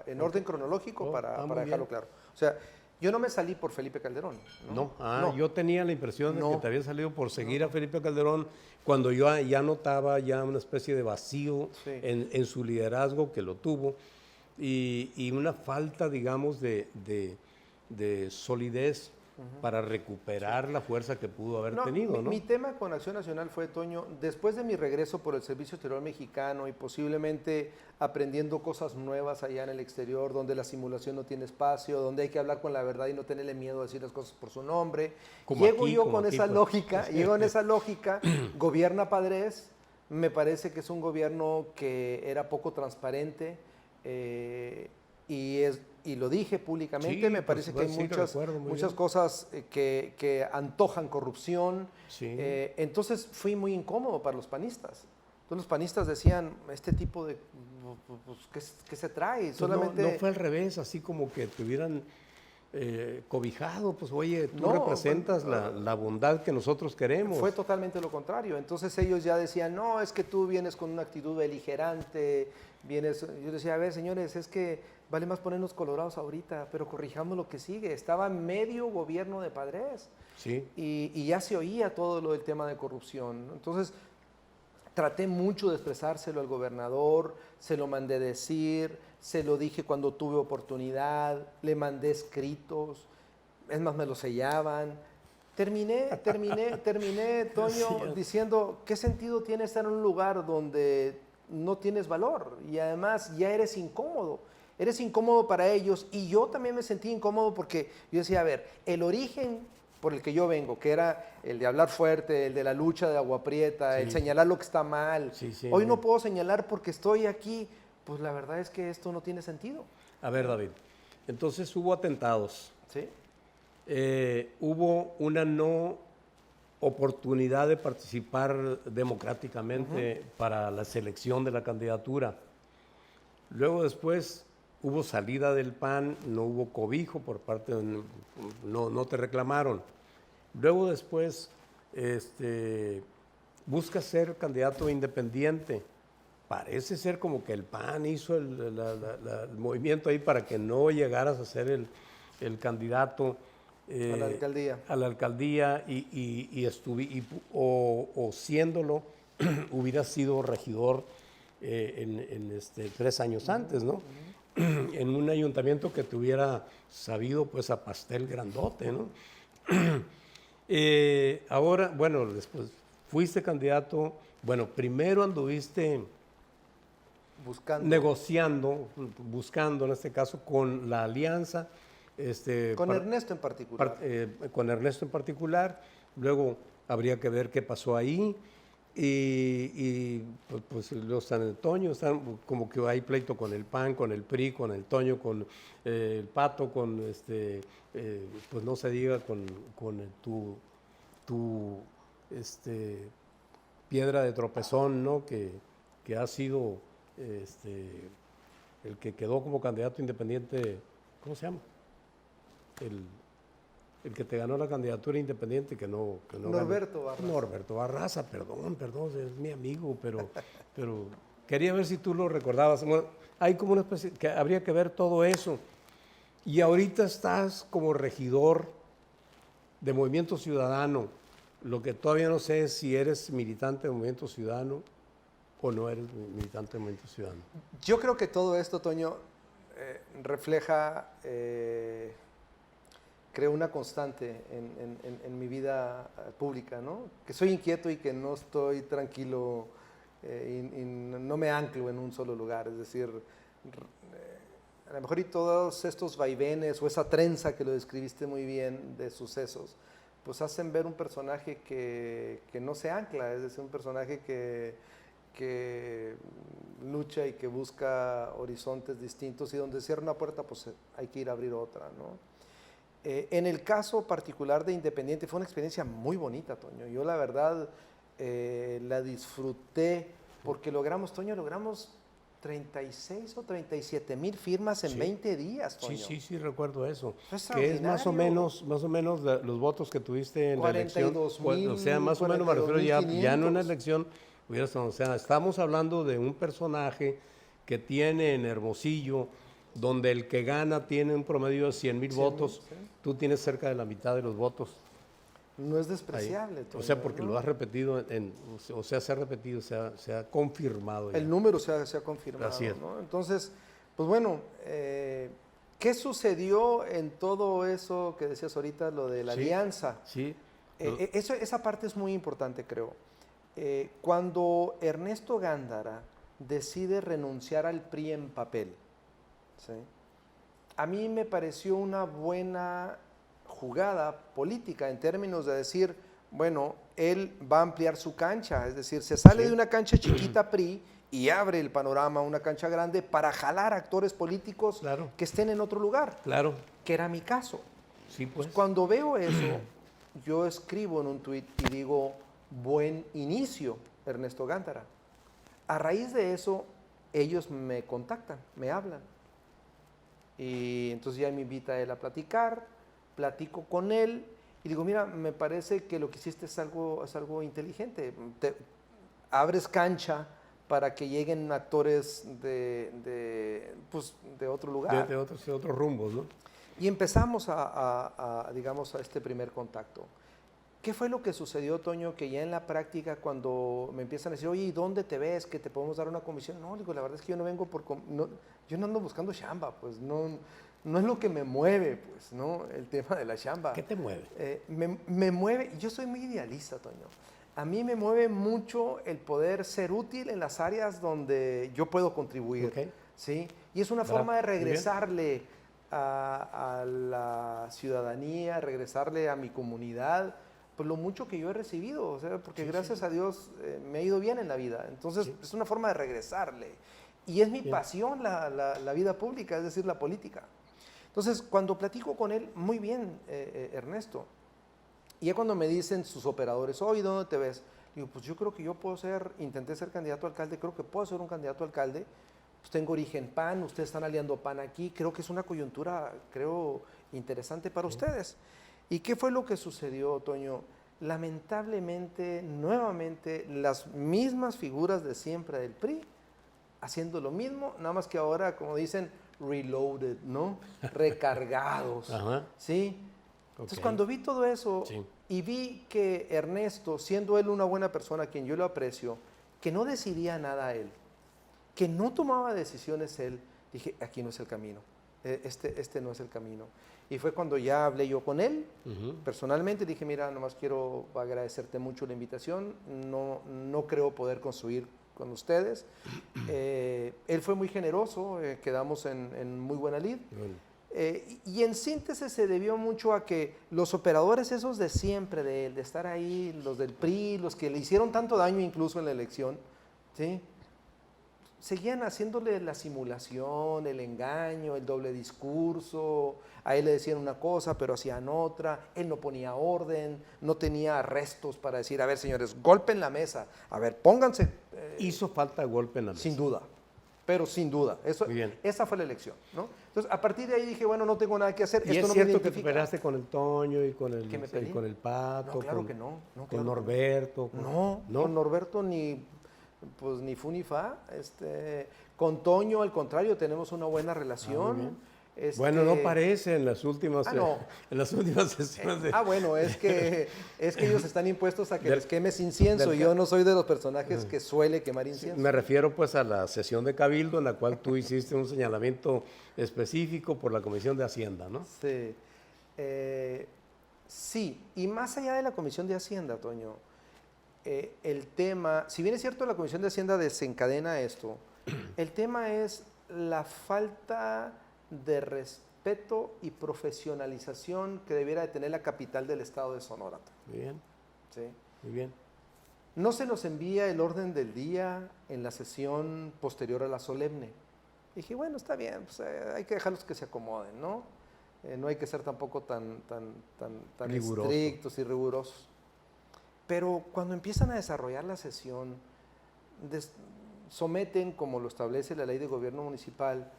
Speaker 1: en orden cronológico,
Speaker 2: Oh,
Speaker 1: para
Speaker 2: muy
Speaker 1: dejarlo
Speaker 2: bien.
Speaker 1: claro. O sea, yo no me salí por Felipe Calderón. No.
Speaker 2: Yo tenía la impresión de
Speaker 1: No.
Speaker 2: que te había salido por seguir a Felipe Calderón cuando yo ya notaba ya una especie de vacío
Speaker 1: Sí.
Speaker 2: en su liderazgo, que lo tuvo, y una falta, digamos, de solidez para recuperar la fuerza que pudo haber tenido, ¿no?
Speaker 1: Mi tema con Acción Nacional fue, Toño, después de mi regreso por el Servicio Exterior Mexicano y posiblemente aprendiendo cosas nuevas allá en el exterior, donde la simulación no tiene espacio, donde hay que hablar con la verdad y no tenerle miedo a decir las cosas por su nombre.
Speaker 2: Como
Speaker 1: Llego
Speaker 2: aquí,
Speaker 1: yo
Speaker 2: como
Speaker 1: con
Speaker 2: aquí,
Speaker 1: esa
Speaker 2: pues.
Speaker 1: lógica, gobierna Padres, me parece que es un gobierno que era poco transparente, y lo dije públicamente,
Speaker 2: Sí,
Speaker 1: me
Speaker 2: por
Speaker 1: parece que hay
Speaker 2: supuesto, sí, lo recuerdo muy
Speaker 1: muchas
Speaker 2: bien.
Speaker 1: cosas que antojan corrupción.
Speaker 2: Sí.
Speaker 1: Entonces fui muy incómodo para los panistas. Entonces los panistas decían, este tipo de, pues, ¿qué se trae?
Speaker 2: Pues
Speaker 1: Solamente...
Speaker 2: no fue al revés, así como que te hubieran cobijado, pues oye, tú
Speaker 1: No,
Speaker 2: representas la bondad que nosotros queremos.
Speaker 1: Fue totalmente lo contrario. Entonces ellos ya decían, no, es que tú vienes con una actitud beligerante, vienes... Yo decía, a ver, señores, es que vale más ponernos colorados ahorita, pero corrijamos lo que sigue. Estaba medio gobierno de Padres
Speaker 2: Sí.
Speaker 1: y ya se oía todo lo del tema de corrupción. Entonces traté mucho de expresárselo al gobernador, se lo mandé decir, se lo dije cuando tuve oportunidad, le mandé escritos, es más, me lo sellaban. Terminé, Toño, diciendo, ¿qué sentido tiene estar en un lugar donde no tienes valor? Y además ya eres incómodo para ellos, y yo también me sentí incómodo porque yo decía, a ver, el origen por el que yo vengo, que era el de hablar fuerte, el de la lucha de Agua Prieta,
Speaker 2: Sí.
Speaker 1: el señalar lo que está mal.
Speaker 2: Sí,
Speaker 1: Hoy
Speaker 2: sí.
Speaker 1: no puedo señalar porque estoy aquí, pues la verdad es que esto no tiene sentido.
Speaker 2: A ver, David, entonces hubo atentados,
Speaker 1: ¿Sí?
Speaker 2: hubo una no oportunidad de participar democráticamente para la selección de la candidatura. Luego después hubo salida del PAN, no hubo cobijo por parte de... No te reclamaron. Luego después buscas ser candidato independiente. Parece ser como que el PAN hizo el movimiento ahí para que no llegaras a ser el candidato
Speaker 1: A la alcaldía.
Speaker 2: a la alcaldía o siéndolo hubieras sido regidor en 3 años antes, ¿no? En un ayuntamiento que te hubiera sabido pues a pastel grandote, ¿no? Ahora, bueno, después fuiste candidato, bueno, primero anduviste
Speaker 1: Buscando.
Speaker 2: negociando, buscando en este caso con la alianza.
Speaker 1: Con Ernesto en particular.
Speaker 2: Con Ernesto en particular, luego habría que ver qué pasó ahí, y pues los San Antonio, están como que hay pleito con el PAN, con el PRI, con el Toño, con el Pato, con pues no se diga con tu piedra de tropezón, ¿no? Que ha sido el que quedó como candidato independiente, ¿cómo se llama? El que te ganó la candidatura independiente, que no
Speaker 1: Norberto Barraza.
Speaker 2: Norberto Barraza, perdón, es mi amigo, pero quería ver si tú lo recordabas. Bueno, hay como una especie, que habría que ver todo eso. Y ahorita estás como regidor de Movimiento Ciudadano. Lo que todavía no sé es si eres militante de Movimiento Ciudadano o no eres militante de Movimiento Ciudadano.
Speaker 1: Yo creo que todo esto, Toño, refleja, creo, una constante en mi vida pública, ¿no? Que soy inquieto y que no estoy tranquilo y no me anclo en un solo lugar. Es decir, a lo mejor y todos estos vaivenes o esa trenza que lo describiste muy bien de sucesos, pues hacen ver un personaje que no se ancla, es decir, un personaje que lucha y que busca horizontes distintos, y donde cierra una puerta, pues hay que ir a abrir otra, ¿no? En el caso particular de Independiente fue una experiencia muy bonita, Toño. Yo la verdad la disfruté porque logramos 36 o 37 mil firmas en 20 días, Toño.
Speaker 2: Sí, recuerdo eso.
Speaker 1: Fue
Speaker 2: Que es más o menos los votos que tuviste en la elección. O sea, más o menos me refiero ya no en la elección. O sea, estamos hablando de un personaje que tiene en Hermosillo, donde el que gana tiene un promedio de 100,000 votos, sí. Tú tienes cerca de la mitad de los votos.
Speaker 1: No es despreciable.
Speaker 2: O sea, porque lo has repetido, se ha repetido, se ha confirmado.
Speaker 1: El número se ha confirmado.
Speaker 2: Así es.
Speaker 1: ¿No? Entonces, pues bueno, ¿qué sucedió en todo eso que decías ahorita, lo de la alianza?
Speaker 2: Sí.
Speaker 1: Esa parte es muy importante, creo. Cuando Ernesto Gándara decide renunciar al PRI en papel, ¿sí? A mí me pareció una buena jugada política en términos de decir, bueno, él va a ampliar su cancha, es decir, se sale de una cancha chiquita PRI y abre el panorama a una cancha grande para jalar actores políticos que estén en otro lugar, que era mi caso.
Speaker 2: Sí, pues.
Speaker 1: Cuando veo eso, yo escribo en un tuit y digo, buen inicio, Ernesto Gándara. A raíz de eso, ellos me contactan, me hablan. Y entonces ya me invita él a platicar, platico con él y digo, mira, me parece que lo que hiciste es algo inteligente. Abres cancha para que lleguen actores de otro lugar.
Speaker 2: De otros rumbos, ¿no?
Speaker 1: Y empezamos digamos, a este primer contacto. ¿Qué fue lo que sucedió, Toño? Que ya en la práctica, cuando me empiezan a decir, oye, ¿y dónde te ves? ¿Que te podemos dar una comisión? No, digo, la verdad es que yo no vengo yo no ando buscando chamba, pues no es lo que me mueve, pues, ¿no? El tema de la chamba.
Speaker 2: ¿Qué te mueve?
Speaker 1: Me mueve, yo soy muy idealista, Toño. A mí me mueve mucho el poder ser útil en las áreas donde yo puedo contribuir,
Speaker 2: Okay.
Speaker 1: ¿sí? Y es una forma de regresarle a la ciudadanía, regresarle a mi comunidad, pues lo mucho que yo he recibido, o sea, porque gracias a Dios me ha ido bien en la vida. Entonces, es una forma de regresarle. Y es mi pasión la vida pública, es decir, la política. Entonces, cuando platico con él, muy bien, Ernesto. Y ya cuando me dicen sus operadores, oye, ¿dónde te ves? Digo, pues yo creo que yo puedo intenté ser candidato a alcalde, creo que puedo ser un candidato a alcalde. Pues tengo origen PAN, ustedes están aliando PAN aquí, creo que es una coyuntura, interesante para ustedes. ¿Y qué fue lo que sucedió, Toño? Lamentablemente, nuevamente, las mismas figuras de siempre del PRI, haciendo lo mismo, nada más que ahora, como dicen, reloaded, ¿no? Recargados, ¿sí? Entonces, cuando vi todo eso y vi que Ernesto, siendo él una buena persona, a quien yo lo aprecio, que no decidía nada él, que no tomaba decisiones él, dije, aquí no es el camino, este no es el camino. Y fue cuando ya hablé yo con él, personalmente, dije, mira, nomás quiero agradecerte mucho la invitación, no creo poder construir con ustedes. Él fue muy generoso, quedamos en muy buena lid. Y en síntesis se debió mucho a que los operadores esos de siempre de él, de estar ahí, los del PRI, los que le hicieron tanto daño incluso en la elección, ¿sí? Seguían haciéndole la simulación, el engaño, el doble discurso. A él le decían una cosa, pero hacían otra. Él no ponía orden, no tenía arrestos para decir, a ver, señores, golpe en la mesa. A ver, pónganse.
Speaker 2: Hizo falta golpe en la mesa.
Speaker 1: Sin duda, pero sin duda. Esa fue la elección, ¿no? Entonces, a partir de ahí dije, bueno, no tengo nada que hacer.
Speaker 2: ¿Y
Speaker 1: esto
Speaker 2: es
Speaker 1: no
Speaker 2: cierto
Speaker 1: me
Speaker 2: que te peleaste con el Toño y con el Pato?
Speaker 1: No, claro que no.
Speaker 2: Con Norberto.
Speaker 1: No, con Norberto ni fu ni fa. Con Toño, al contrario, tenemos una buena relación.
Speaker 2: Bueno, no parece en las últimas, en las últimas sesiones.
Speaker 1: Bueno, es que ellos están impuestos a que les quemes incienso y yo no soy de los personajes que suele quemar incienso.
Speaker 2: Me refiero pues a la sesión de Cabildo en la cual tú hiciste un señalamiento específico por la Comisión de Hacienda, ¿no?
Speaker 1: Sí. Sí, y más allá de la Comisión de Hacienda, Toño, el tema, si bien es cierto la Comisión de Hacienda desencadena esto, el tema es la falta de respeto y profesionalización que debiera de tener la capital del estado de Sonora.
Speaker 2: Muy bien.
Speaker 1: Sí.
Speaker 2: Muy bien.
Speaker 1: No se nos envía el orden del día en la sesión posterior a la solemne. Dije, bueno, está bien, pues, hay que dejarlos que se acomoden, ¿no? No hay que ser tampoco tan estrictos y rigurosos. Pero cuando empiezan a desarrollar la sesión, someten, como lo establece la ley de gobierno municipal,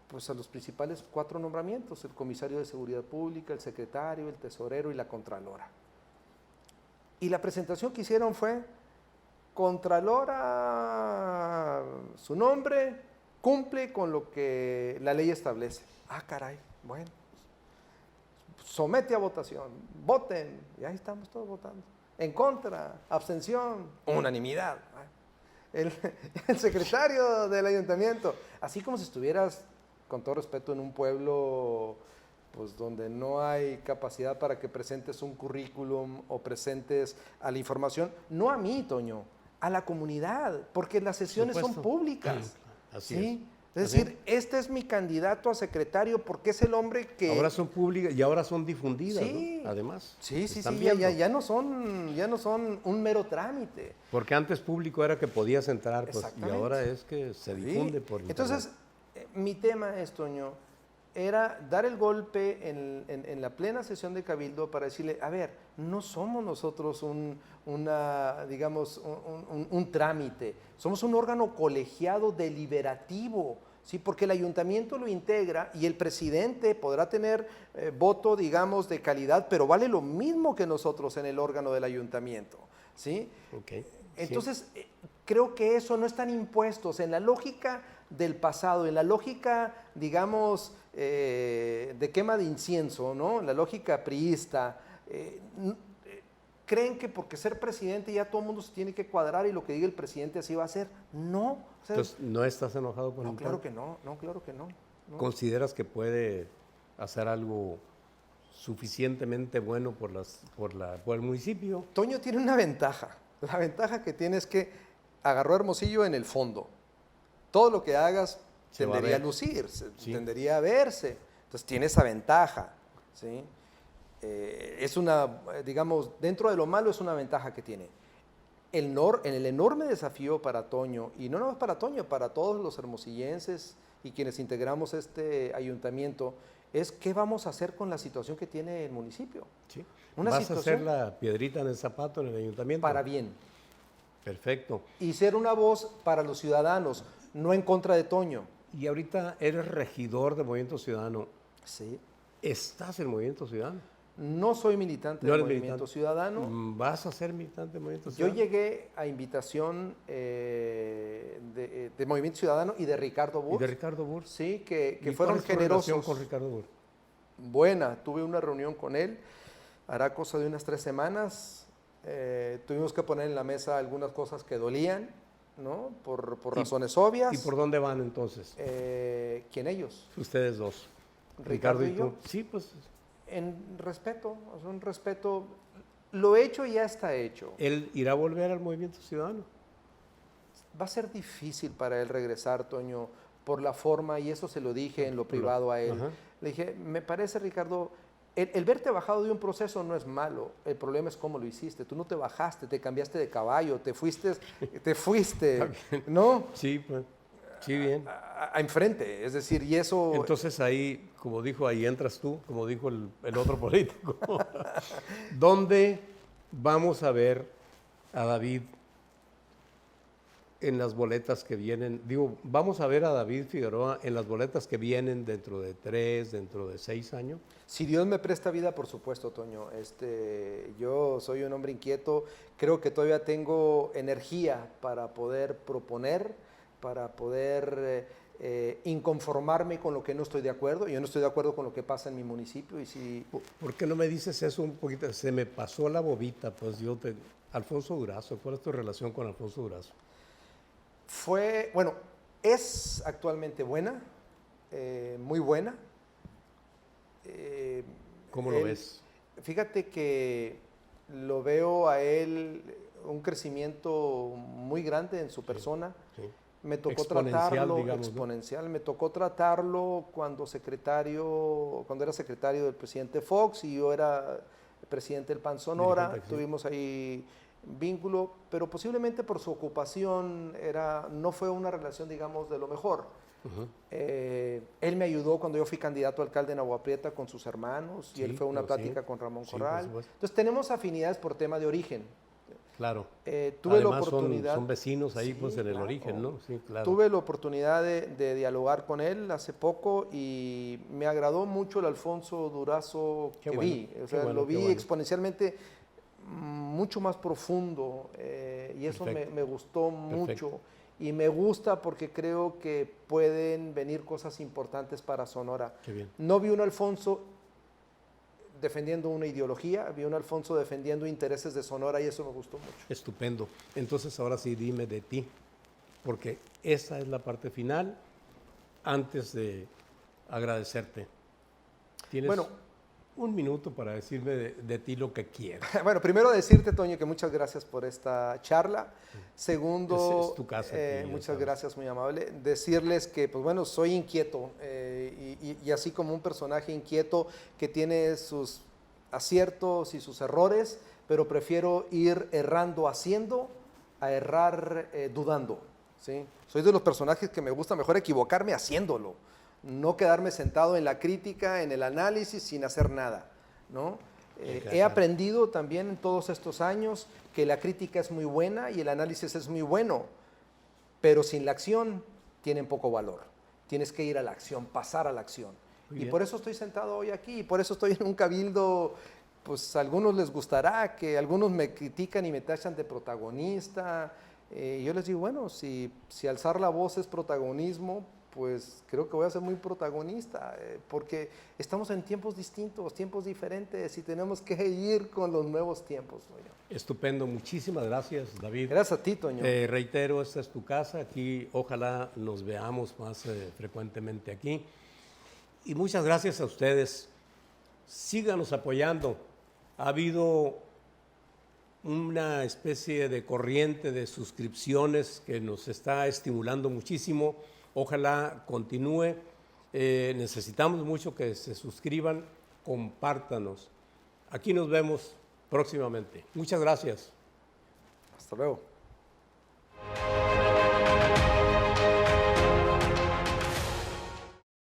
Speaker 1: pues a los principales 4 nombramientos: el comisario de seguridad pública, el secretario, el tesorero y la contralora. Y la presentación que hicieron fue: contralora, su nombre cumple con lo que la ley establece. Ah, caray, bueno, somete a votación, voten, y ahí estamos todos votando. En contra, abstención, unanimidad. El secretario del ayuntamiento, así como si estuvieras, con todo respeto, en un pueblo pues donde no hay capacidad para que presentes un currículum o presentes a la información, no a mí, Toño, a la comunidad, porque las sesiones son públicas.
Speaker 2: Así
Speaker 1: es decir, este es mi candidato a secretario porque es el hombre que...
Speaker 2: Ahora son públicas y ahora son difundidas,
Speaker 1: sí,
Speaker 2: ¿no? Además.
Speaker 1: Sí, ya no son un mero trámite.
Speaker 2: Porque antes público era que podías entrar, pues, y ahora es que se difunde por internet.
Speaker 1: Entonces, mi tema es, Toño, era dar el golpe en la plena sesión de Cabildo para decirle, a ver, no somos nosotros un trámite, somos un órgano colegiado deliberativo, ¿sí? Porque el ayuntamiento lo integra y el presidente podrá tener voto, digamos, de calidad, pero vale lo mismo que nosotros en el órgano del ayuntamiento, ¿sí?
Speaker 2: Okay.
Speaker 1: Entonces, creo que eso no están impuestos en la lógica del pasado, en la lógica, digamos, de quema de incienso, ¿no? En la lógica priista. Creen que porque ser presidente ya todo el mundo se tiene que cuadrar y lo que diga el presidente así va a ser. No. O sea,
Speaker 2: entonces, ¿no estás enojado con
Speaker 1: no,
Speaker 2: el
Speaker 1: claro
Speaker 2: PAN?
Speaker 1: que no, claro que no.
Speaker 2: ¿Consideras que puede hacer algo suficientemente bueno por el municipio?
Speaker 1: Toño tiene una ventaja. La ventaja que tiene es que agarró a Hermosillo en el fondo. Todo lo que hagas
Speaker 2: Se va a
Speaker 1: tendería a
Speaker 2: ver.
Speaker 1: lucir,
Speaker 2: Sí.
Speaker 1: tendería a verse. Entonces tiene esa ventaja, ¿sí? Es una, digamos, dentro de lo malo es una ventaja que tiene. El enorme desafío para Toño, y no nomás para Toño, para todos los hermosillenses y quienes integramos este ayuntamiento, es qué vamos a hacer con la situación que tiene el municipio.
Speaker 2: Sí.
Speaker 1: Una
Speaker 2: ¿Vas a hacer
Speaker 1: situación
Speaker 2: la piedrita en el zapato en el ayuntamiento?
Speaker 1: para bien.
Speaker 2: Perfecto.
Speaker 1: Y ser una voz para los ciudadanos, no en contra de Toño.
Speaker 2: Y ahorita eres regidor de Movimiento Ciudadano.
Speaker 1: Sí.
Speaker 2: ¿Estás en Movimiento Ciudadano?
Speaker 1: No soy militante
Speaker 2: ¿No
Speaker 1: del
Speaker 2: eres
Speaker 1: Movimiento
Speaker 2: militante?
Speaker 1: Ciudadano.
Speaker 2: ¿Vas a ser militante de Movimiento
Speaker 1: Yo
Speaker 2: Ciudadano?
Speaker 1: llegué a invitación de Movimiento Ciudadano y de Ricardo
Speaker 2: ¿Y
Speaker 1: Burr.
Speaker 2: de Ricardo Burr?
Speaker 1: Sí, que
Speaker 2: ¿Y
Speaker 1: fueron
Speaker 2: cuál es tu relación
Speaker 1: generosos.
Speaker 2: con Ricardo Burr?
Speaker 1: Buena, tuve una reunión con él, hará cosa de unas 3 semanas. Tuvimos que poner en la mesa algunas cosas que dolían, ¿no? Por razones obvias.
Speaker 2: ¿Y por dónde van entonces?
Speaker 1: ¿Quién ellos?
Speaker 2: Ustedes dos.
Speaker 1: Ricardo y yo.
Speaker 2: tú. Sí, pues
Speaker 1: En respeto, o sea, un respeto. Lo hecho ya está hecho.
Speaker 2: él irá a volver al Movimiento Ciudadano.
Speaker 1: Va a ser difícil para él regresar, Toño, por la forma, y eso se lo dije en lo privado a él.
Speaker 2: Ajá.
Speaker 1: Le dije, me parece, Ricardo, el verte bajado de un proceso no es malo, el problema es cómo lo hiciste. Tú no te bajaste, te cambiaste de caballo, te fuiste, ¿no?
Speaker 2: Sí, pues. Sí, bien.
Speaker 1: A enfrente, es decir, y eso...
Speaker 2: Entonces ahí, como dijo, ahí entras tú, como dijo el otro político. ¿Dónde vamos a ver a David en las boletas que vienen? Digo, vamos a ver a David Figueroa en las boletas que vienen dentro de 3, dentro de 6 años.
Speaker 1: Si Dios me presta vida, por supuesto, Toño. Yo soy un hombre inquieto, creo que todavía tengo energía para poder proponer, para poder inconformarme con lo que no estoy de acuerdo. Yo no estoy de acuerdo con lo que pasa en mi municipio y si...
Speaker 2: ¿Por qué no me dices eso un poquito? Se me pasó la bobita, pues Alfonso Durazo, ¿cuál es tu relación con Alfonso Durazo?
Speaker 1: Es actualmente buena, muy buena.
Speaker 2: ¿Cómo lo ves?
Speaker 1: Fíjate que lo veo a él un crecimiento muy grande en su persona.
Speaker 2: Sí.
Speaker 1: Me tocó
Speaker 2: Exponencial,
Speaker 1: tratarlo
Speaker 2: digamos, ¿no?
Speaker 1: exponencial, me tocó tratarlo cuando era secretario del presidente Fox y yo era presidente del PAN Sonora.
Speaker 2: Dirigente, sí.
Speaker 1: Tuvimos ahí vínculo, pero posiblemente por su ocupación no fue una relación, digamos, de lo mejor.
Speaker 2: Ujú.
Speaker 1: Él me ayudó cuando yo fui candidato a alcalde en Agua Prieta con sus hermanos y
Speaker 2: Sí,
Speaker 1: él fue a una
Speaker 2: sí.
Speaker 1: plática con Ramón
Speaker 2: Sí, por
Speaker 1: Corral.
Speaker 2: supuesto.
Speaker 1: Entonces tenemos afinidades por tema de origen.
Speaker 2: Claro.
Speaker 1: Tuve
Speaker 2: Además,
Speaker 1: la oportunidad.
Speaker 2: son vecinos ahí,
Speaker 1: Sí,
Speaker 2: pues en el
Speaker 1: claro.
Speaker 2: origen, ¿no? Sí, claro.
Speaker 1: Tuve la oportunidad de dialogar con él hace poco y me agradó mucho el Alfonso Durazo
Speaker 2: Qué
Speaker 1: que
Speaker 2: bueno,
Speaker 1: vi. O
Speaker 2: qué
Speaker 1: sea,
Speaker 2: bueno,
Speaker 1: lo
Speaker 2: qué
Speaker 1: vi
Speaker 2: bueno.
Speaker 1: exponencialmente mucho más profundo y eso
Speaker 2: Perfecto.
Speaker 1: me gustó mucho.
Speaker 2: Perfecto.
Speaker 1: Y me gusta porque creo que pueden venir cosas importantes para Sonora.
Speaker 2: Qué bien.
Speaker 1: No vi un Alfonso defendiendo una ideología, vi un Alfonso defendiendo intereses de Sonora y eso me gustó mucho.
Speaker 2: Estupendo. Entonces ahora sí dime de ti, porque esa es la parte final antes de agradecerte. Tienes
Speaker 1: Bueno.
Speaker 2: un minuto para decirme de ti lo que quieras.
Speaker 1: Bueno, primero decirte, Toño, que muchas gracias por esta charla. Segundo,
Speaker 2: Es tu casa aquí, ya
Speaker 1: muchas
Speaker 2: sabes.
Speaker 1: gracias, muy amable. Decirles que, pues bueno, soy inquieto y así como un personaje inquieto que tiene sus aciertos y sus errores, pero prefiero ir errando haciendo a errar dudando, ¿sí? Soy de los personajes que me gusta mejor equivocarme haciéndolo, no quedarme sentado en la crítica, en el análisis, sin hacer nada, ¿no? He aprendido también en todos estos años que la crítica es muy buena y el análisis es muy bueno, pero sin la acción tienen poco valor. Tienes que ir a la acción, pasar a la acción. Y por eso estoy sentado hoy aquí, y por eso estoy en un cabildo. Pues a algunos les gustará, que algunos me critican y me tachan de protagonista. Yo les digo, bueno, si alzar la voz es protagonismo, pues creo que voy a ser muy protagonista, porque estamos en tiempos distintos, tiempos diferentes, y tenemos que ir con los nuevos tiempos.
Speaker 2: Estupendo, muchísimas gracias, David.
Speaker 1: Gracias a ti, Toño.
Speaker 2: Reitero, esta es tu casa, aquí ojalá nos veamos más frecuentemente aquí. Y muchas gracias a ustedes. Síganos apoyando. Ha habido una especie de corriente de suscripciones que nos está estimulando muchísimo. Ojalá continúe. Necesitamos mucho que se suscriban, compártanos. Aquí nos vemos próximamente. Muchas gracias.
Speaker 1: Hasta luego.